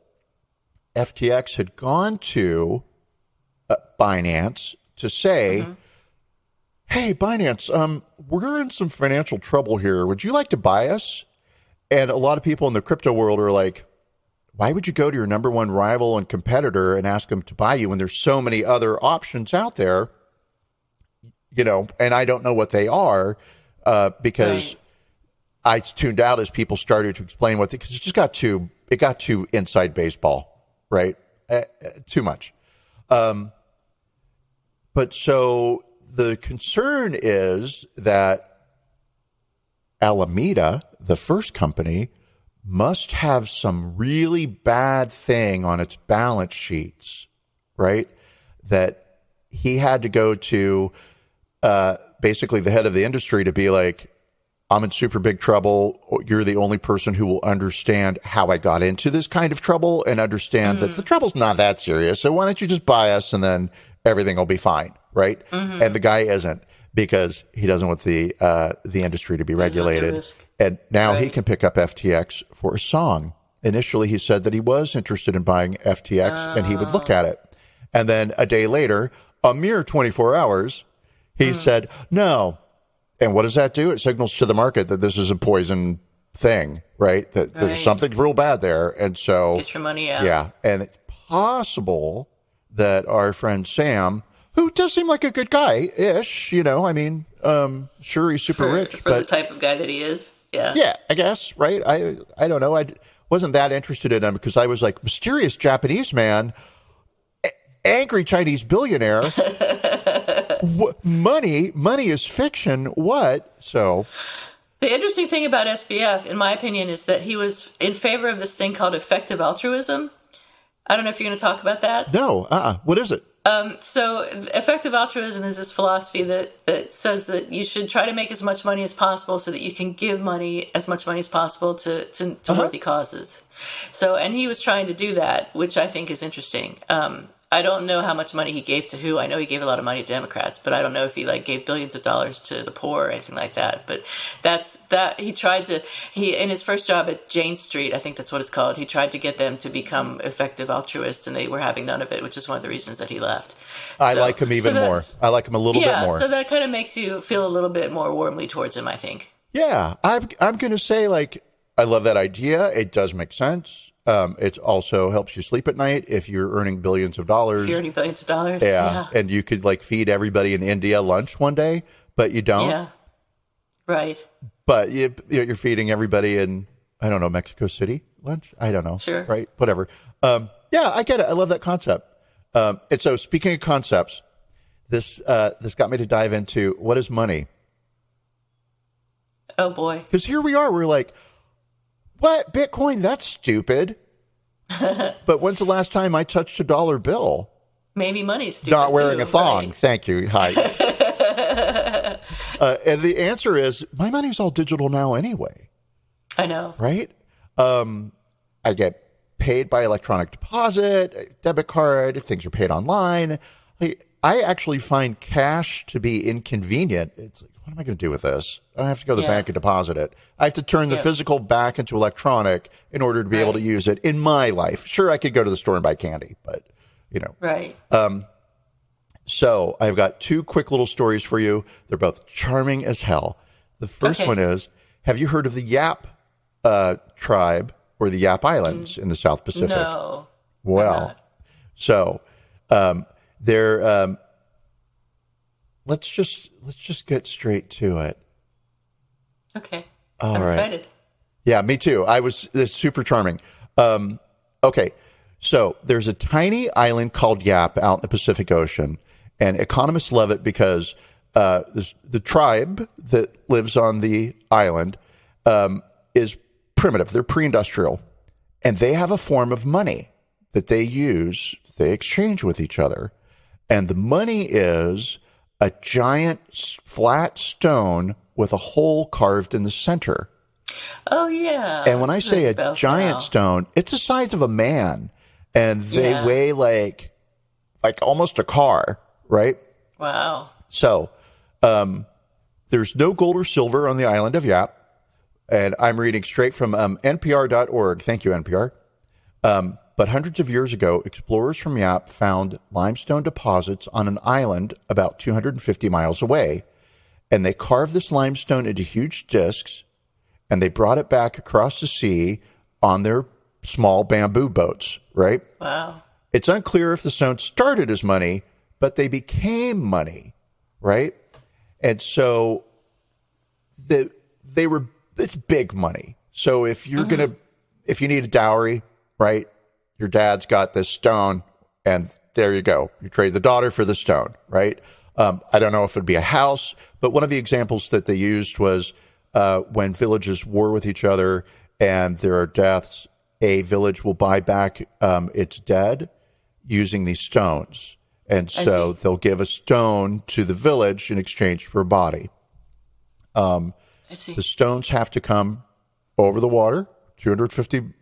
FTX had gone to Binance to say, hey, Binance, we're in some financial trouble here. Would you like to buy us? And a lot of people in the crypto world are like, why would you go to your number one rival and competitor and ask them to buy you when there's so many other options out there? And I don't know what they are because I tuned out as people started to explain because it just got too inside baseball, right? Too much. But so the concern is that Alameda, the first company, must have some really bad thing on its balance sheets, right? That he had to go to basically the head of the industry to be like, I'm in super big trouble. You're the only person who will understand how I got into this kind of trouble and understand that the trouble's not that serious. So why don't you just buy us and then everything will be fine, right? And the guy isn't because he doesn't want the industry to be regulated. And now he can pick up FTX for a song. Initially, he said that he was interested in buying FTX and he would look at it. And then a day later, a mere 24 hours, he said, no. And what does that do? It signals to the market that this is a poison thing, right? That there's something real bad there. And so get your money out. Yeah. And it's possible that our friend Sam, who does seem like a good guy-ish, sure, he's super rich. For the type of guy that he is. Yeah. Yeah, I guess, right? I don't know. I wasn't that interested in him because I was like, mysterious Japanese man, angry Chinese billionaire. Money is fiction. What? So the interesting thing about SBF, in my opinion, is that he was in favor of this thing called effective altruism. I don't know if you're going to talk about that. No. What is it? So effective altruism is this philosophy that says that you should try to make as much money as possible so that you can give as much money as possible to worthy causes. So, and he was trying to do that, which I think is interesting. I don't know how much money he gave to who. I know he gave a lot of money to Democrats, but I don't know if he gave billions of dollars to the poor or anything like that. But he in his first job at Jane Street, I think that's what it's called, he tried to get them to become effective altruists, and they were having none of it, which is one of the reasons that he left. I like him even more. I like him a little bit more. So that kind of makes you feel a little bit more warmly towards him, I think. Yeah, I'm going to say, I love that idea. It does make sense. It also helps you sleep at night if you're earning billions of dollars. If you're earning billions of dollars. Yeah. And you could feed everybody in India lunch one day, but you don't. Yeah. Right. But you're feeding everybody in, I don't know, Mexico City lunch? I don't know. Sure. Right. Whatever. Yeah, I get it. I love that concept. And so speaking of concepts, this got me to dive into what is money? Oh boy. Because here we are. We're like, what? Bitcoin? That's stupid. But when's the last time I touched a dollar bill? Maybe money's stupid. Not wearing a thong. Right. Thank you. Hi. And the answer is my money's all digital now anyway. I know. Right? I get paid by electronic deposit, debit card, if things are paid online. I actually find cash to be inconvenient. It's like, what am I going to do with this? I have to go to the bank and deposit it. I have to turn the physical back into electronic in order to be able to use it in my life. Sure, I could go to the store and buy candy, but, Right. So I've got two quick little stories for you. They're both charming as hell. The first one is, have you heard of the Yap tribe or the Yap Islands in the South Pacific? No. Well, so they're let's just get straight to it. Okay. All I'm right. excited. Yeah, me too. It's super charming. Okay. So there's a tiny island called Yap out in the Pacific Ocean, and economists love it because the tribe that lives on the island is primitive. They're pre-industrial, and they have a form of money that they use, they exchange with each other. And the money is a giant flat stone with a hole carved in the center. Oh, yeah. And when I say a giant stone, it's the size of a man. And they weigh like almost a car, right? Wow. So there's no gold or silver on the island of Yap. And I'm reading straight from NPR.org. Thank you, NPR. But hundreds of years ago, explorers from Yap found limestone deposits on an island about 250 miles away. And they carved this limestone into huge discs, and they brought it back across the sea on their small bamboo boats, right? Wow. It's unclear if the stone started as money, but they became money, right? And so it's big money. So if you're if you need a dowry, right? Your dad's got this stone, and there you go. You trade the daughter for the stone, right? I don't know if it'd be a house, but one of the examples that they used was when villages war with each other and there are deaths, a village will buy back its dead using these stones. And so they'll give a stone to the village in exchange for a body. I see. The stones have to come over the water, 250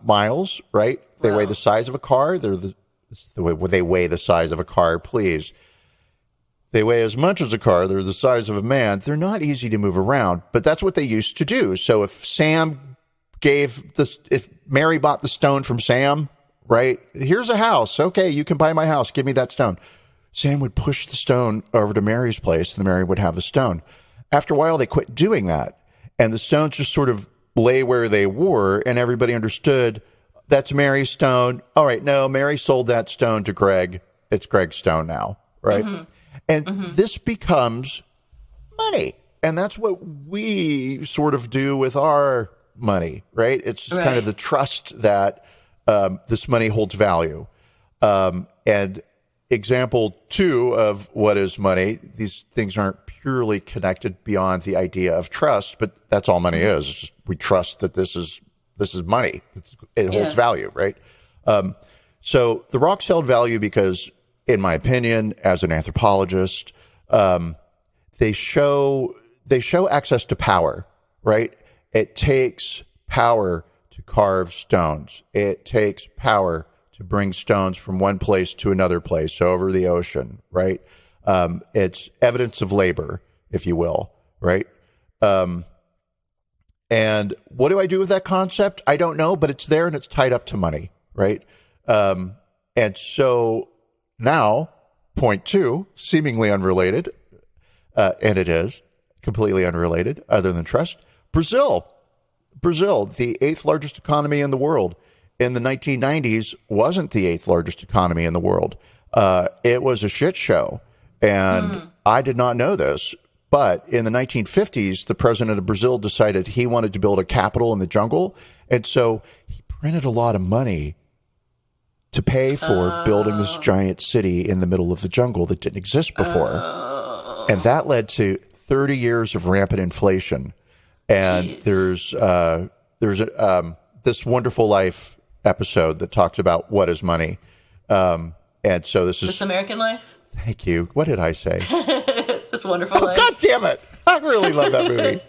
miles, right? They weigh the size of a car. They weigh the size of a car, please. They weigh as much as a car. They're the size of a man. They're not easy to move around, but that's what they used to do. So if Mary bought the stone from Sam, right? Here's a house. Okay, you can buy my house. Give me that stone. Sam would push the stone over to Mary's place, and Mary would have the stone. After a while, they quit doing that, and the stones just sort of lay where they were, and everybody understood that's Mary's stone. All right, no, Mary sold that stone to Greg. It's Greg's stone now, right? Mm-hmm. And this becomes money. And that's what we sort of do with our money, right? It's just kind of the trust that this money holds value. And example 2 of what is money, these things aren't purely connected beyond the idea of trust, but that's all money is. It's just we trust that this is money. It holds value, right? So the rocks held value because, in my opinion, as an anthropologist, they show access to power, right? It takes power to carve stones. It takes power to bring stones from one place to another place, over the ocean, right? It's evidence of labor, if you will, right? And what do I do with that concept? I don't know, but it's there and it's tied up to money, right? And so now, point 2, seemingly unrelated, and it is completely unrelated, other than trust. Brazil, the 8th largest economy in the world, in the 1990s wasn't the 8th largest economy in the world. It was a shit show, and I did not know this. But in the 1950s, the president of Brazil decided he wanted to build a capital in the jungle, and so he printed a lot of money to pay for building this giant city in the middle of the jungle that didn't exist before. And that led to 30 years of rampant inflation. And there's this Wonderful Life episode that talks about what is money. And so This American Life? Thank you. What did I say? This Wonderful Life. God damn it. I really love that movie.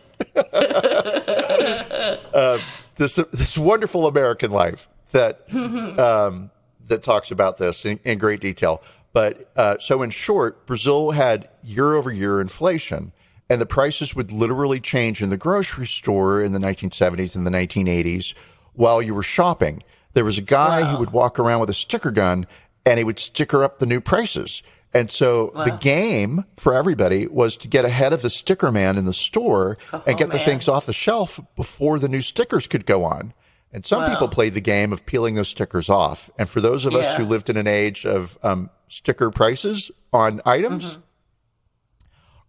This Wonderful American Life that that talks about this in great detail. But so in short, Brazil had year-over-year inflation, and the prices would literally change in the grocery store in the 1970s and the 1980s while you were shopping. There was a guy who would walk around with a sticker gun, and he would sticker up the new prices. And so the game for everybody was to get ahead of the sticker man in the store and get the things off the shelf before the new stickers could go on. And some people played the game of peeling those stickers off. And for those of us who lived in an age of sticker prices on items,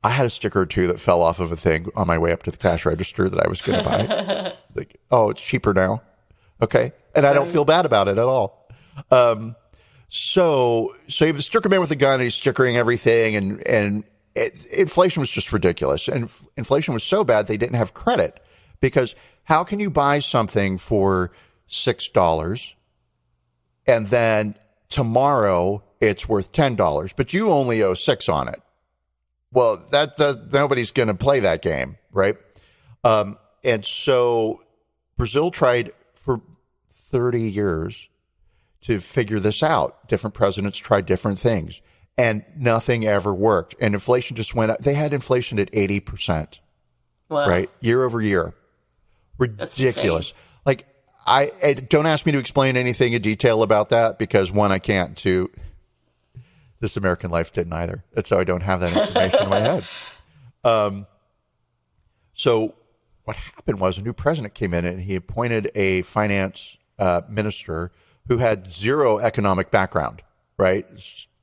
I had a sticker or two that fell off of a thing on my way up to the cash register that I was going to buy. Like, oh, it's cheaper now. Okay. And I don't feel bad about it at all. So you have the sticker man with a gun, and he's stickering everything, and inflation was just ridiculous. And inflation was so bad they didn't have credit, because how can you buy something for $6 and then tomorrow it's worth $10, but you only owe $6 on it? Well, nobody's going to play that game, right? And so Brazil tried for 30 years to figure this out. Different presidents tried different things, and nothing ever worked. And inflation just went up. They had inflation at 80%, right? Year over year. Ridiculous. Like, I don't ask me to explain anything in detail about that because one, I can't. Two, This American Life didn't either, and so I don't have that information in my head. So what happened was a new president came in and he appointed a finance minister who had zero economic background, right?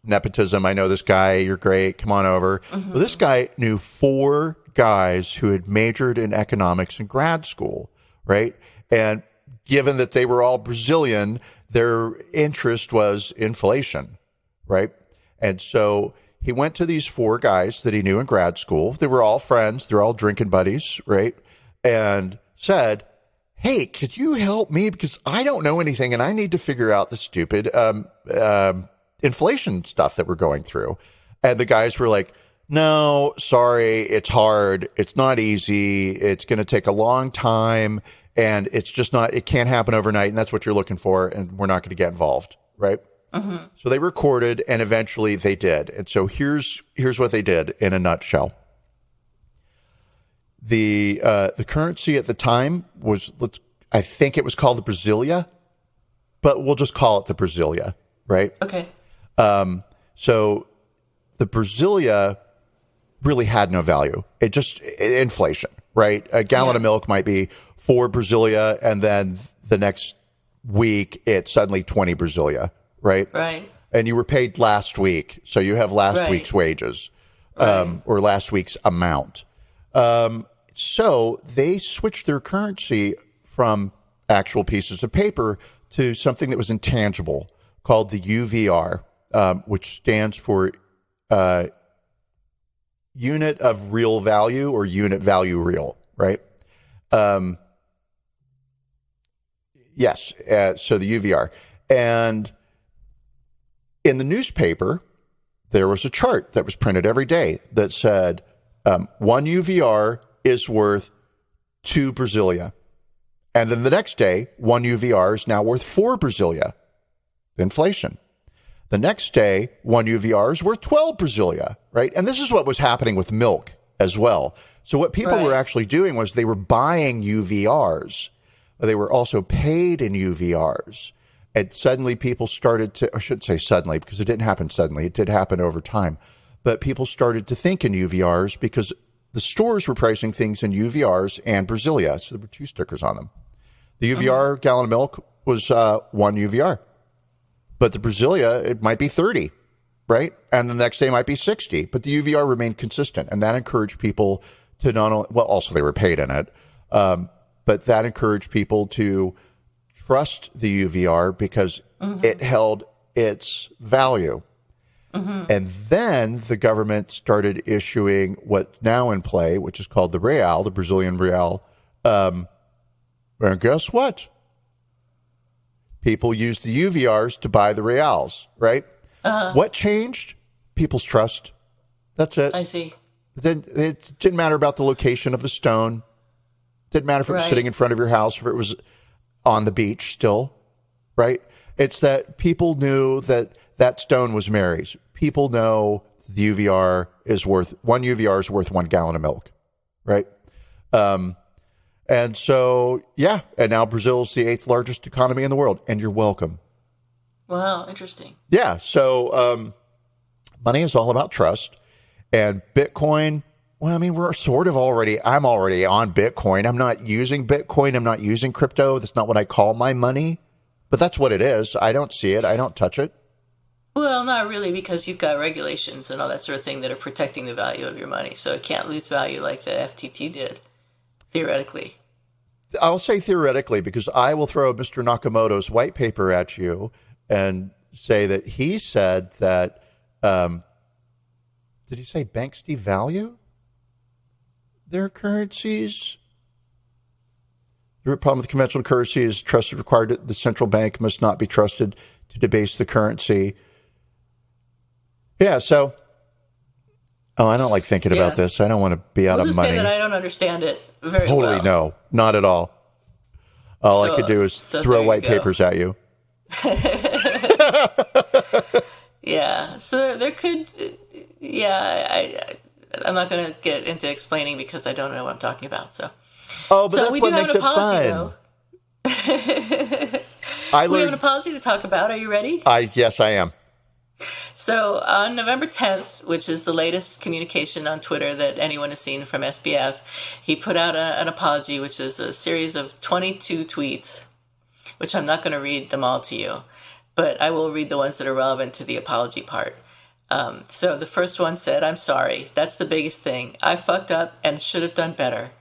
Nepotism. I know this guy. You're great. Come on over. Mm-hmm. Well, this guy knew 4 guys who had majored in economics in grad school, right? And given that they were all Brazilian, their interest was inflation, right? And so he went to these 4 guys that he knew in grad school. They were all friends. They're all drinking buddies, right? And said, hey, could you help me? Because I don't know anything and I need to figure out the stupid inflation stuff that we're going through. And the guys were like, no, sorry, it's hard. It's not easy. It's going to take a long time. And it's just not, it can't happen overnight. And that's what you're looking for. And we're not going to get involved, right? Mm-hmm. So they recorded and eventually they did. And so here's what they did in a nutshell. The currency at the time was, I think it was called the Brasilia, but we'll just call it the Brasilia, right? Okay. So the Brasilia really had no value. It just inflation, right? A gallon of milk might be 4 Brasilia, and then the next week it's suddenly 20 Brasilia, right? Right. And you were paid last week, so you have last week's wages, or last week's amount. So they switched their currency from actual pieces of paper to something that was intangible called the UVR, which stands for unit of real value or unit value real, right? Yes, so the UVR. And in the newspaper, there was a chart that was printed every day that said 1 UVR is worth 2 Brasilia. And then the next day, 1 UVR is now worth 4 Brasilia. Inflation. The next day, 1 UVR is worth 12 Brasilia, right? And this is what was happening with milk as well. So what people were actually doing was they were buying UVRs. They were also paid in UVRs. And suddenly people started to, I shouldn't say suddenly because it didn't happen suddenly. It did happen over time. But people started to think in UVRs because the stores were pricing things in UVRs and Brasilia. So there were 2 stickers on them. The UVR gallon of milk was 1 UVR. But the Brasilia, it might be 30, right? And the next day might be 60. But the UVR remained consistent. And that encouraged people to not only, well, also they were paid in it. But that encouraged people to trust the UVR because it held its value. And then the government started issuing what's now in play, which is called the real, the Brazilian real. And guess what? People used the UVRs to buy the reals, right? What changed? People's trust. That's it. I see. Then it didn't matter about the location of the stone. Didn't matter if it was sitting in front of your house, if it was on the beach still, right? It's that people knew that that stone was Mary's. People know the UVR is worth, 1 UVR is worth 1 gallon of milk, right? And so, yeah, and now Brazil is the 8th largest economy in the world, and you're welcome. Wow, interesting. Yeah, so money is all about trust, and Bitcoin, well, I mean, I'm already on Bitcoin. I'm not using Bitcoin. I'm not using crypto. That's not what I call my money, but that's what it is. I don't see it. I don't touch it. Well, not really, because you've got regulations and all that sort of thing that are protecting the value of your money, so it can't lose value like the FTT did. Theoretically. I'll say theoretically because I will throw Mr. Nakamoto's white paper at you and say that he said that, did he say banks devalue their currencies? The problem with conventional currency is trust is required. The central bank must not be trusted to debase the currency. Yeah, so... Oh, I don't like thinking about this. I don't want to be out of money. Say that I don't understand it very well. Totally no, not at all. All I could do is throw white papers at you. Yeah, so there could, I'm not going to get into explaining because I don't know what I'm talking about. So, but that's what makes it fun. We have an apology to talk about. Are you ready? Yes, I am. So on November 10th, which is the latest communication on Twitter that anyone has seen from SBF, he put out an apology, which is a series of 22 tweets, which I'm not going to read them all to you, but I will read the ones that are relevant to the apology part. So the first one said, "I'm sorry. That's the biggest thing. I fucked up and should have done better."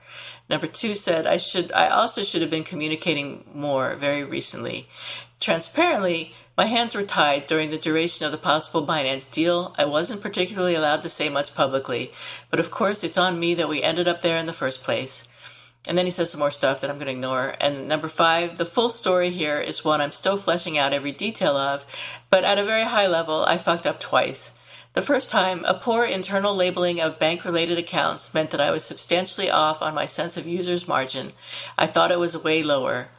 Number 2 said, I also should have been communicating more very recently. Transparently, my hands were tied during the duration of the possible Binance deal. I wasn't particularly allowed to say much publicly, but of course it's on me that we ended up there in the first place. And then he says some more stuff that I'm going to ignore. And number 5, the full story here is one I'm still fleshing out every detail of, but at a very high level, I fucked up twice. The first time, a poor internal labeling of bank-related accounts meant that I was substantially off on my sense of user's margin. I thought it was way lower.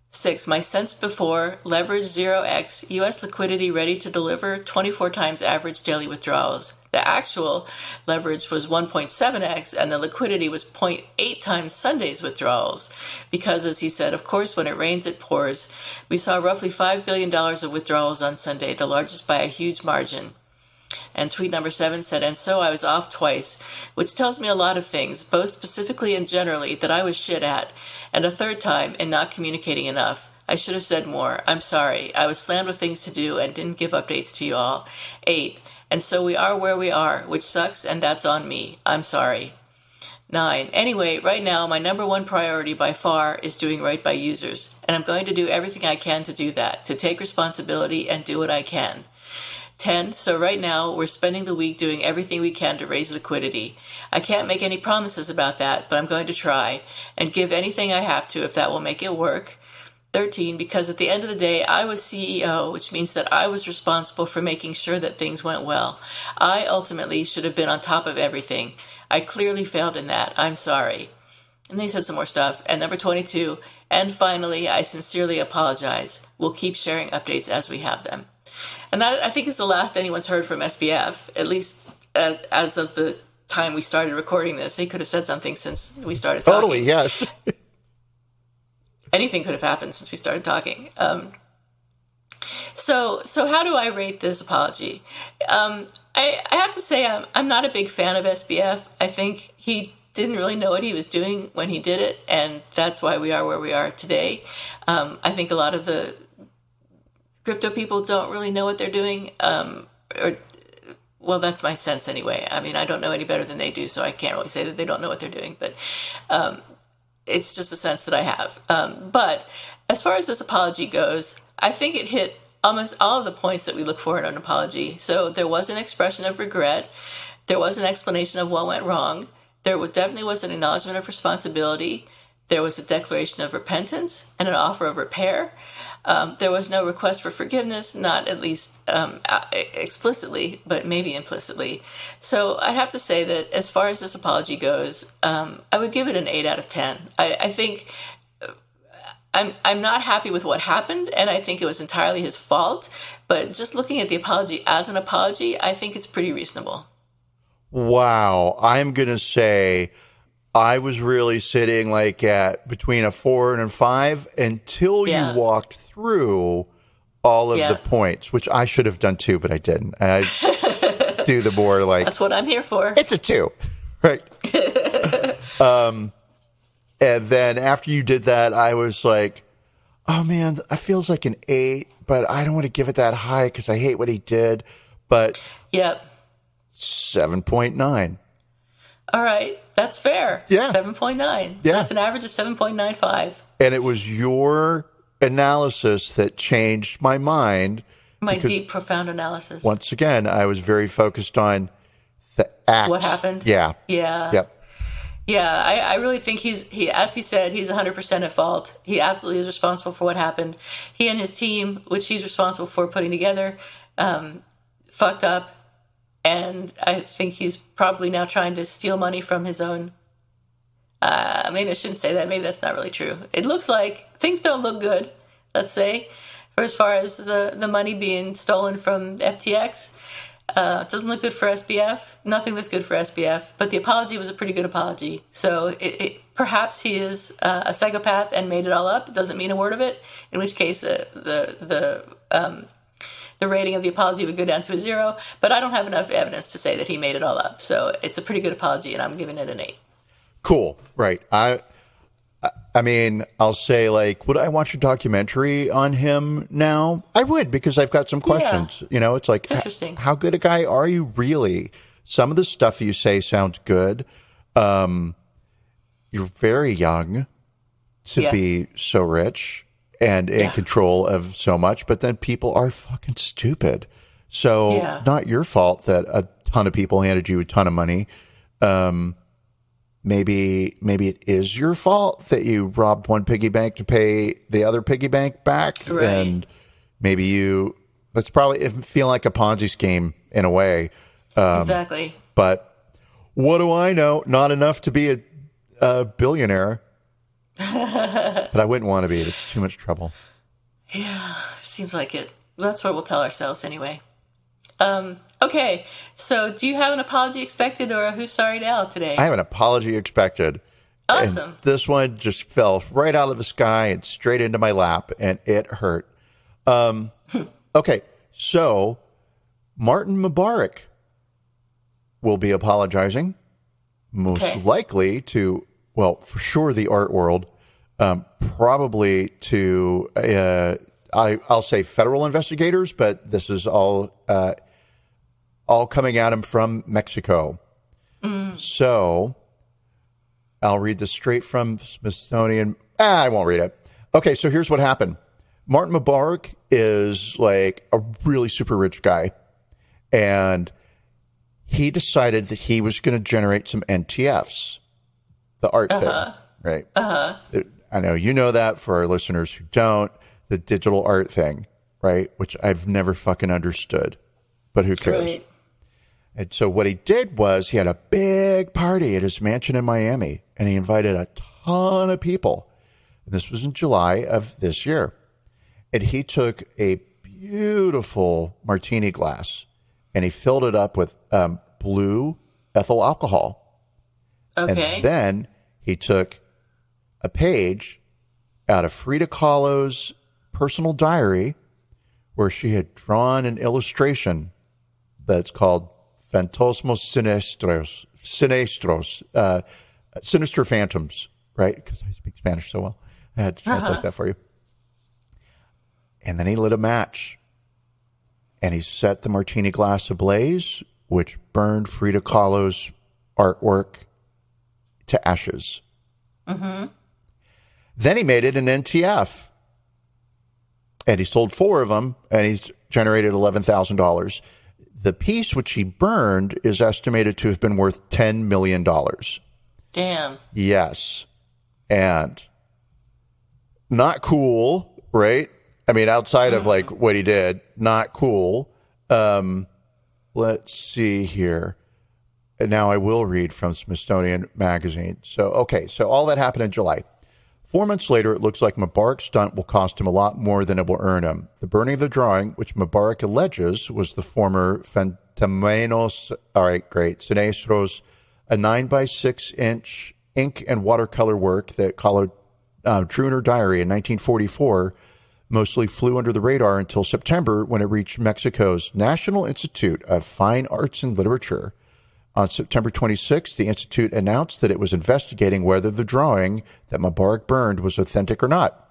6, my sense before, leverage 0x, U.S. liquidity ready to deliver 24 times average daily withdrawals. The actual leverage was 1.7x, and the liquidity was 0.8 times Sunday's withdrawals. Because, as he said, of course, when it rains, it pours. We saw roughly $5 billion of withdrawals on Sunday, the largest by a huge margin. And tweet number 7 said, and so I was off twice, which tells me a lot of things, both specifically and generally, that I was shit at. And a third time, in not communicating enough. I should have said more. I'm sorry. I was slammed with things to do and didn't give updates to you all. 8, and so we are where we are, which sucks, and that's on me. I'm sorry. 9, anyway, right now, my number one priority by far is doing right by users. And I'm going to do everything I can to do that, to take responsibility and do what I can. 10, so right now we're spending the week doing everything we can to raise liquidity. I can't make any promises about that, but I'm going to try and give anything I have to if that will make it work. 13, because at the end of the day, I was CEO, which means that I was responsible for making sure that things went well. I ultimately should have been on top of everything. I clearly failed in that. I'm sorry. And then he said some more stuff. And number 22, and finally, I sincerely apologize. We'll keep sharing updates as we have them. And that, I think, is the last anyone's heard from SBF, at least as of the time we started recording this. He could have said something since we started talking. Totally, yes. Anything could have happened since we started talking. So how do I rate this apology? I have to say I'm not a big fan of SBF. I think he didn't really know what he was doing when he did it, and that's why we are where we are today. I think a lot of the crypto people don't really know what they're doing, well, that's my sense anyway. I mean, I don't know any better than they do, so I can't really say that they don't know what they're doing, but it's just a sense that I have. But as far as this apology goes, I think it hit almost all of the points that we look for in an apology. So there was an expression of regret. There was an explanation of what went wrong. There definitely was an acknowledgement of responsibility. There was a declaration of repentance and an offer of repair. There was no request for forgiveness, not at least explicitly, but maybe implicitly. So I'd have to say that as far as this apology goes, I would give it an 8 out of 10. I think I'm not happy with what happened, and I think it was entirely his fault. But just looking at the apology as an apology, I think it's pretty reasonable. Wow. I'm going to say I was really sitting like at between a 4 and a 5 until you walked through all of the points, which I should have done too, but I didn't. I do the more like... That's what I'm here for. It's a 2, right? And then after you did that, I was like, oh man, it feels like an 8, but I don't want to give it that high because I hate what he did. But 7.9. All right. That's fair. Yeah. 7.9. So that's an average of 7.95. And it was your analysis that changed my mind. My deep, profound analysis. Once again, I was very focused on the act. What happened? Yeah. Yeah. Yep. Yeah, I really think he, as he said, he's 100% at fault. He absolutely is responsible for what happened. He and his team, which he's responsible for putting together, fucked up. And I think he's probably now trying to steal money from his own. Maybe I shouldn't say that. Maybe that's not really true. It looks like things don't look good, let's say, for as far as the money being stolen from FTX. Doesn't look good for SBF. Nothing looks good for SBF. But the apology was a pretty good apology. So perhaps he is a psychopath and made it all up. Doesn't mean a word of it. In which case, the rating of the apology would go down to a 0. But I don't have enough evidence to say that he made it all up. So it's a pretty good apology, and I'm giving it an 8. Cool. Right. I mean, I'll say, like, would I watch a documentary on him now? I would, because I've got some questions. Yeah. It's like, it's interesting. How good a guy are you really? Some of the stuff you say sounds good. You're very young to be so rich and in control of so much, but then people are fucking stupid. So not your fault that a ton of people handed you a ton of money. Maybe it is your fault that you robbed one piggy bank to pay the other piggy bank back. Right. And maybe that's probably feeling like a Ponzi scheme in a way. Exactly. But what do I know? Not enough to be a billionaire. But I wouldn't want to be. It's too much trouble. Yeah, seems like it. That's what we'll tell ourselves anyway. Okay, so do you have an apology expected or a who's sorry now today? I have an apology expected. Awesome. And this one just fell right out of the sky and straight into my lap, and it hurt. Okay, so Martin Mubarak will be apologizing, most likely to, well, for sure the art world, probably to, I'll say federal investigators, but this is all coming at him from Mexico. So I'll read this straight from Smithsonian. I won't read it. Okay, so here's what happened. Martin Mubarak is like a really super rich guy, and he decided that he was going to generate some NTFs, the art thing, right? I know you know that. For our listeners who don't, the digital art thing, right? Which I've never fucking understood, but who cares? Right. And so what he did was he had a big party at his mansion in Miami, and he invited a ton of people. And this was in July of this year. And he took a beautiful martini glass, and he filled it up with blue ethyl alcohol. Okay. And then he took a page out of Frida Kahlo's personal diary where she had drawn an illustration that's called Fantasmos Sinestros, Sinister Phantoms, right? Because I speak Spanish so well. I had to translate that for you. And then he lit a match, and he set the martini glass ablaze, which burned Frida Kahlo's artwork to ashes. Mm-hmm. Then he made it an NTF, and he sold 4 of them, and he's generated $11,000. The piece which he burned is estimated to have been worth $10 million. Damn. Yes. And not cool, right? I mean, outside of like what he did, not cool. Let's see here. And now I will read from Smithsonian Magazine. So all that happened in July. 4 months later, it looks like Mubarak's stunt will cost him a lot more than it will earn him. The burning of the drawing, which Mubarak alleges was the former Fantamenos, Sinestros, a 9-by-6-inch ink and watercolor work that Kahlo drew in her diary in 1944, mostly flew under the radar until September when it reached Mexico's National Institute of Fine Arts and Literature. On September 26th, the Institute announced that it was investigating whether the drawing that Mubarak burned was authentic or not.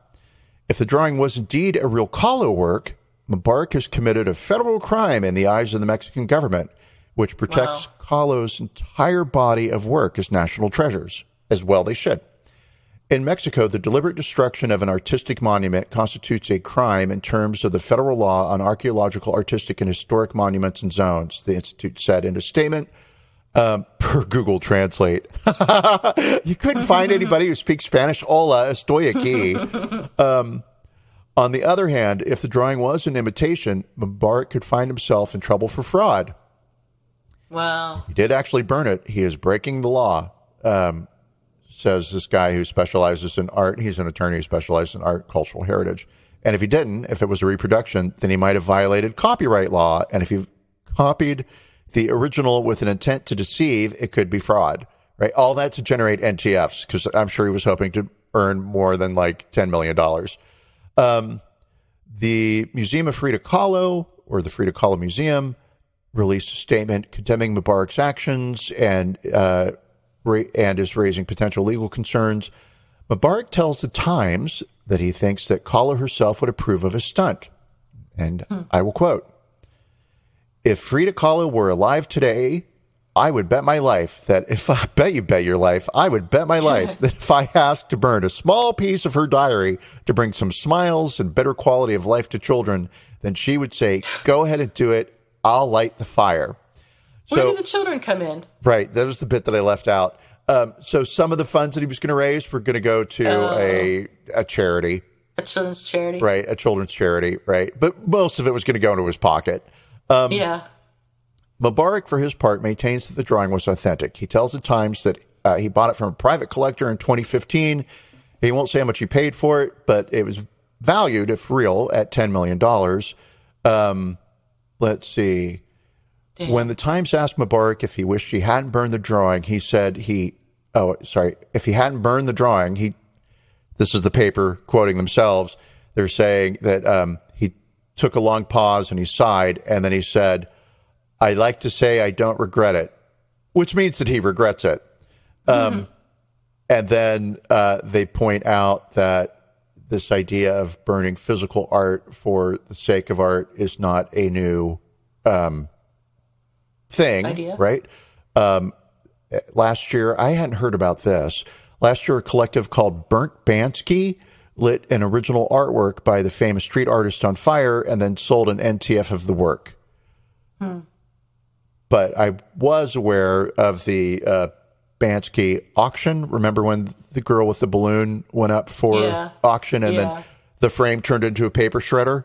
If the drawing was indeed a real Kahlo work, Mubarak has committed a federal crime in the eyes of the Mexican government, which protects Kahlo's entire body of work as national treasures, as well they should. In Mexico, the deliberate destruction of an artistic monument constitutes a crime in terms of the federal law on archaeological, artistic, and historic monuments and zones, the Institute said in a statement. Per Google Translate. You couldn't find anybody who speaks Spanish. Hola, estoy aquí. On the other hand, if the drawing was an imitation, Mubarak could find himself in trouble for fraud. Wow. If he did actually burn it, he is breaking the law, says this guy who specializes in art. He's an attorney who specializes in art, cultural heritage. And if he didn't, if it was a reproduction, then he might have violated copyright law. And if he copied the original with an intent to deceive, it could be fraud, right? All that to generate NTFs, because I'm sure he was hoping to earn more than like $10 million. The Museum of Frida Kahlo, or the Frida Kahlo Museum, released a statement condemning Mubarak's actions and is raising potential legal concerns. Mubarak tells the Times that he thinks that Kahlo herself would approve of his stunt. And I will quote, "If Frida Kahlo were alive today, I would bet my life that if I bet your life, I would bet my life that if I asked to burn a small piece of her diary to bring some smiles and better quality of life to children, then she would say, go ahead and do it. I'll light the fire." Where do the children come in? Right. That was the bit that I left out. So some of the funds that he was going to raise were going to go to a charity. A children's charity. Right. A children's charity. Right. But most of it was going to go into his pocket. Yeah. Mubarak, for his part, maintains that the drawing was authentic. He tells the Times that he bought it from a private collector in 2015. He won't say how much he paid for it, but it was valued, if real, at $10 million. Let's see. Damn. When the Times asked Mubarak if he wished he hadn't burned the drawing, he said if he hadn't burned the drawing, this is the paper quoting themselves, they're saying that he took a long pause and he sighed, and then he said, "I like to say I don't regret it," which means that he regrets it. And then they point out that this idea of burning physical art for the sake of art is not a new thing, idea. Right? Last year, I hadn't heard about this. Last year, a collective called Burnt Bansky lit an original artwork by the famous street artist on fire and then sold an NTF of the work. But I was aware of the Bansky auction. Remember when the girl with the balloon went up for auction and then the frame turned into a paper shredder?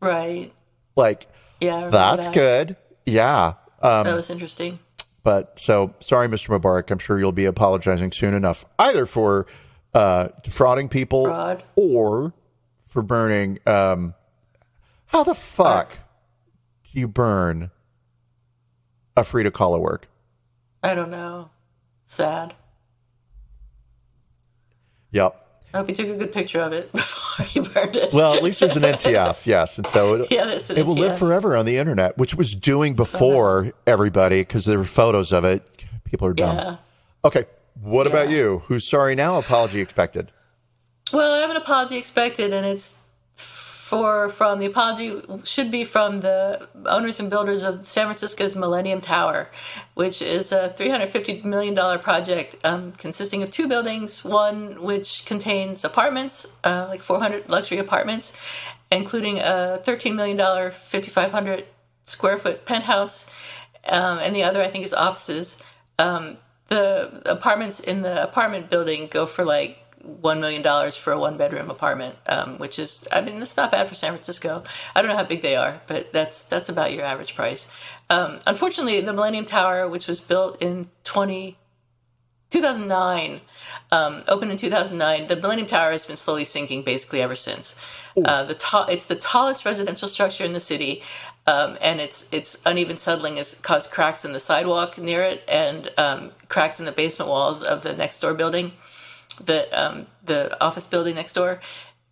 Right. Like, that's good. Yeah. That was interesting. But so, sorry, Mr. Mubarak. I'm sure you'll be apologizing soon enough, either for defrauding people or for burning. How the fuck do you burn a Frida Kahlo work? I don't know. Sad. Yep. I hope you took a good picture of it before you burned it. Well, at least there's an NTF, yes. And so it will live forever on the internet, which was doing before everybody, because there were photos of it. People are dumb. Yeah. Okay. What about you? Who's sorry now? Apology expected. Well, I have an apology expected, and it's from the apology should be from the owners and builders of San Francisco's Millennium Tower, which is a $350 million project consisting of two buildings, one which contains apartments, like 400 luxury apartments, including a $13 million, 5,500 square foot penthouse, and the other, I think, is offices. The apartments in the apartment building go for like $1 million for a one-bedroom apartment, which is, I mean, that's not bad for San Francisco. I don't know how big they are, but that's about your average price. Unfortunately, the Millennium Tower, which was built in 2009, opened in 2009, the Millennium Tower has been slowly sinking basically ever since. It's the tallest residential structure in the city, and its uneven settling has caused cracks in the sidewalk near it and cracks in the basement walls of the next door building. The office building next door,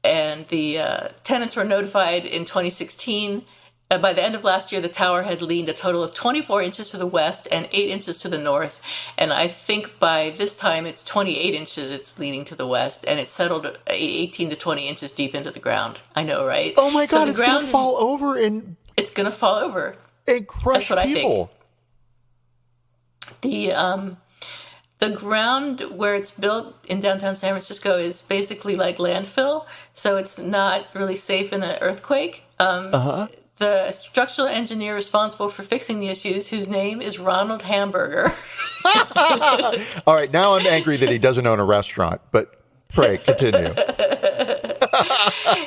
and the tenants were notified in 2016. By the end of last year, the tower had leaned a total of 24 inches to the west and 8 inches to the north. And I think by this time, it's 28 inches it's leaning to the west, and it's settled 18 to 20 inches deep into the ground. I know, right? Oh my God, it's going to fall over and... It's going to fall over. And crush people. That's what I think. The ground where it's built in downtown San Francisco is basically like landfill, so it's not really safe in an earthquake. The structural engineer responsible for fixing the issues, whose name is Ronald Hamburger. All right, now I'm angry that he doesn't own a restaurant, but pray, continue.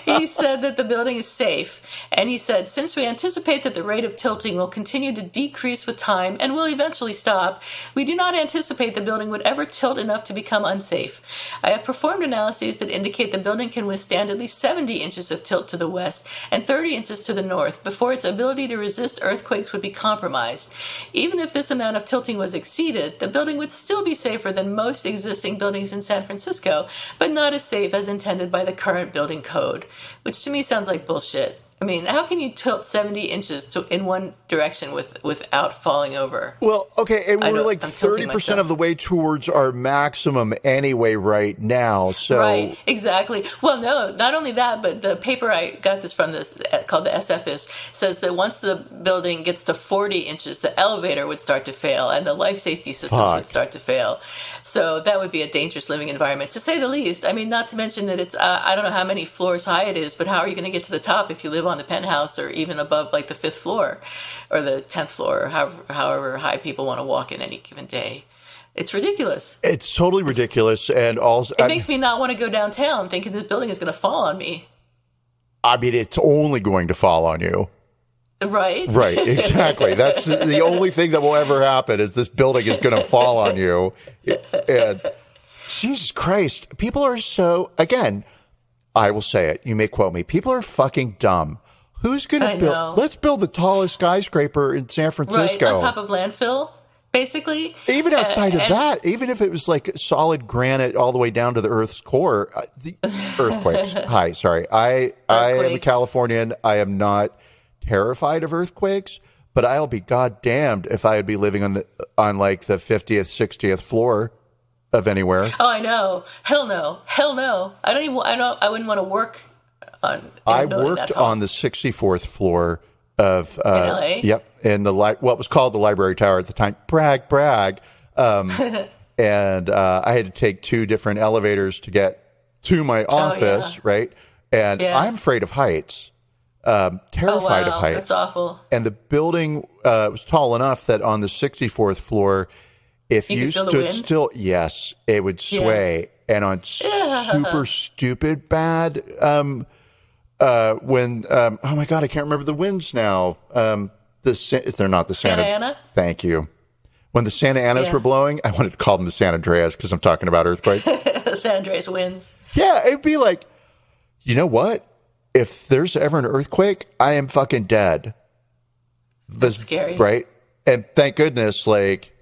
He said that the building is safe. And he said, since we anticipate that the rate of tilting will continue to decrease with time and will eventually stop, we do not anticipate the building would ever tilt enough to become unsafe. I have performed analyses that indicate the building can withstand at least 70 inches of tilt to the west and 30 inches to the north before its ability to resist earthquakes would be compromised. Even if this amount of tilting was exceeded, the building would still be safer than most existing buildings in San Francisco, but not as safe as intended by the current building code, which to me sounds like bullshit. I mean, how can you tilt 70 inches in one direction without falling over? Well, okay, and we're like 30% of the way towards our maximum anyway right now. So Right, exactly. Well, no, not only that, but the paper I got this from, called the SFist, says that once the building gets to 40 inches, the elevator would start to fail and the life safety systems would start to fail. So that would be a dangerous living environment, to say the least. I mean, not to mention that it's, I don't know how many floors high it is, but how are you going to get to the top if you live on the penthouse or even above like the 5th floor or the 10th floor or however high people want to walk in any given day? It's ridiculous. It's totally ridiculous. And also, it makes me not want to go downtown thinking this building is going to fall on me. I mean, it's only going to fall on you. Right? Right, exactly. That's the only thing that will ever happen is this building is going to fall on you. And Jesus Christ, people are so, again, I will say it. You may quote me. People are fucking dumb. Who's going to build? Let's build the tallest skyscraper in San Francisco. Right, on top of landfill, basically. Even outside of that, even if it was like solid granite all the way down to the Earth's core, the earthquakes. Hi, sorry. I am a Californian. I am not terrified of earthquakes, but I'll be goddamned if I would be living on like the 50th, 60th floor of anywhere. Oh, I know. Hell no. Hell no. I wouldn't want to work on. I worked on the 64th floor of in LA. Yep, in the what was called the Library Tower at the time. Brag. And I had to take 2 different elevators to get to my office, right? And I'm afraid of heights. Terrified of heights. That's awful. And the building was tall enough that on the 64th floor, if you stood still, yes, it would sway. And on super stupid bad, when oh my God, I can't remember the winds now. They're not the Santa Ana. Thank you. When the Santa Anas were blowing, I wanted to call them the San Andreas because I'm talking about earthquakes. The San Andreas winds. Yeah, it'd be like, you know what? If there's ever an earthquake, I am fucking dead. That's scary. Right? And thank goodness, like,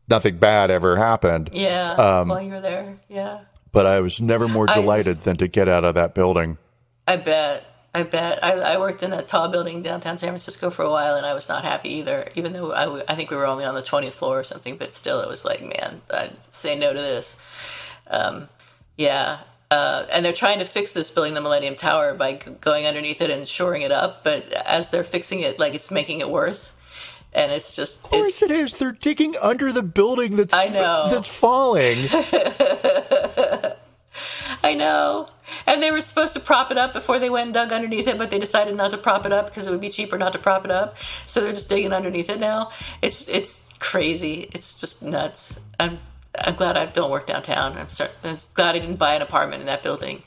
nothing bad ever happened. Yeah, while you were there, yeah. But I was never more delighted than to get out of that building. I bet. I worked in a tall building downtown San Francisco for a while, and I was not happy either, even though I think we were only on the 20th floor or something, but still it was like, man, I'd say no to this. And they're trying to fix this building, the Millennium Tower, by going underneath it and shoring it up, but as they're fixing it, like, it's making it worse. And it's just... Of course it is. They're digging under the building that's falling. I know. And they were supposed to prop it up before they went and dug underneath it, but they decided not to prop it up because it would be cheaper not to prop it up. So they're just digging underneath it now. It's crazy. It's just nuts. I'm glad I don't work downtown. I'm glad I didn't buy an apartment in that building.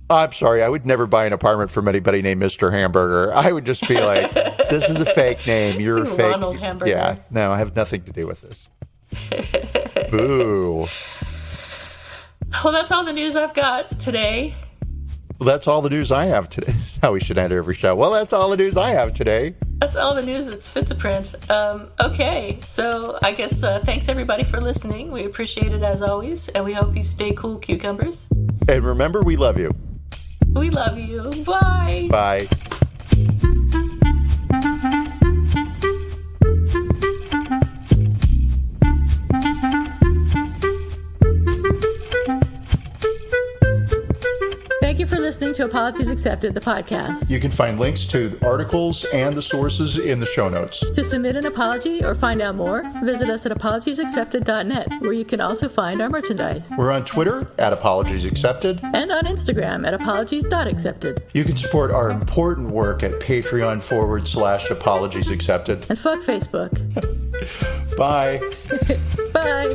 I'm sorry. I would never buy an apartment from anybody named Mr. Hamburger. I would just be like, this is a fake name. You're a fake. Ronald Hamburger. Yeah. No, I have nothing to do with this. Boo. Well, that's all the news I've got today. Well, that's all the news I have today. That's how we should end every show. Well, that's all the news I have today. That's all the news that's fit to print. Okay, so I guess thanks everybody for listening. We appreciate it as always, and we hope you stay cool, cucumbers. And remember, we love you. We love you. Bye. Bye. Thank you for listening to Apologies Accepted, the podcast. You can find links to the articles and the sources in the show notes. To submit an apology or find out more, visit us at apologiesaccepted.net, where you can also find our merchandise. We're on Twitter at Apologies Accepted. And on Instagram at apologies.accepted. You can support our important work at Patreon.com/Apologies Accepted. And fuck Facebook. Bye. Bye.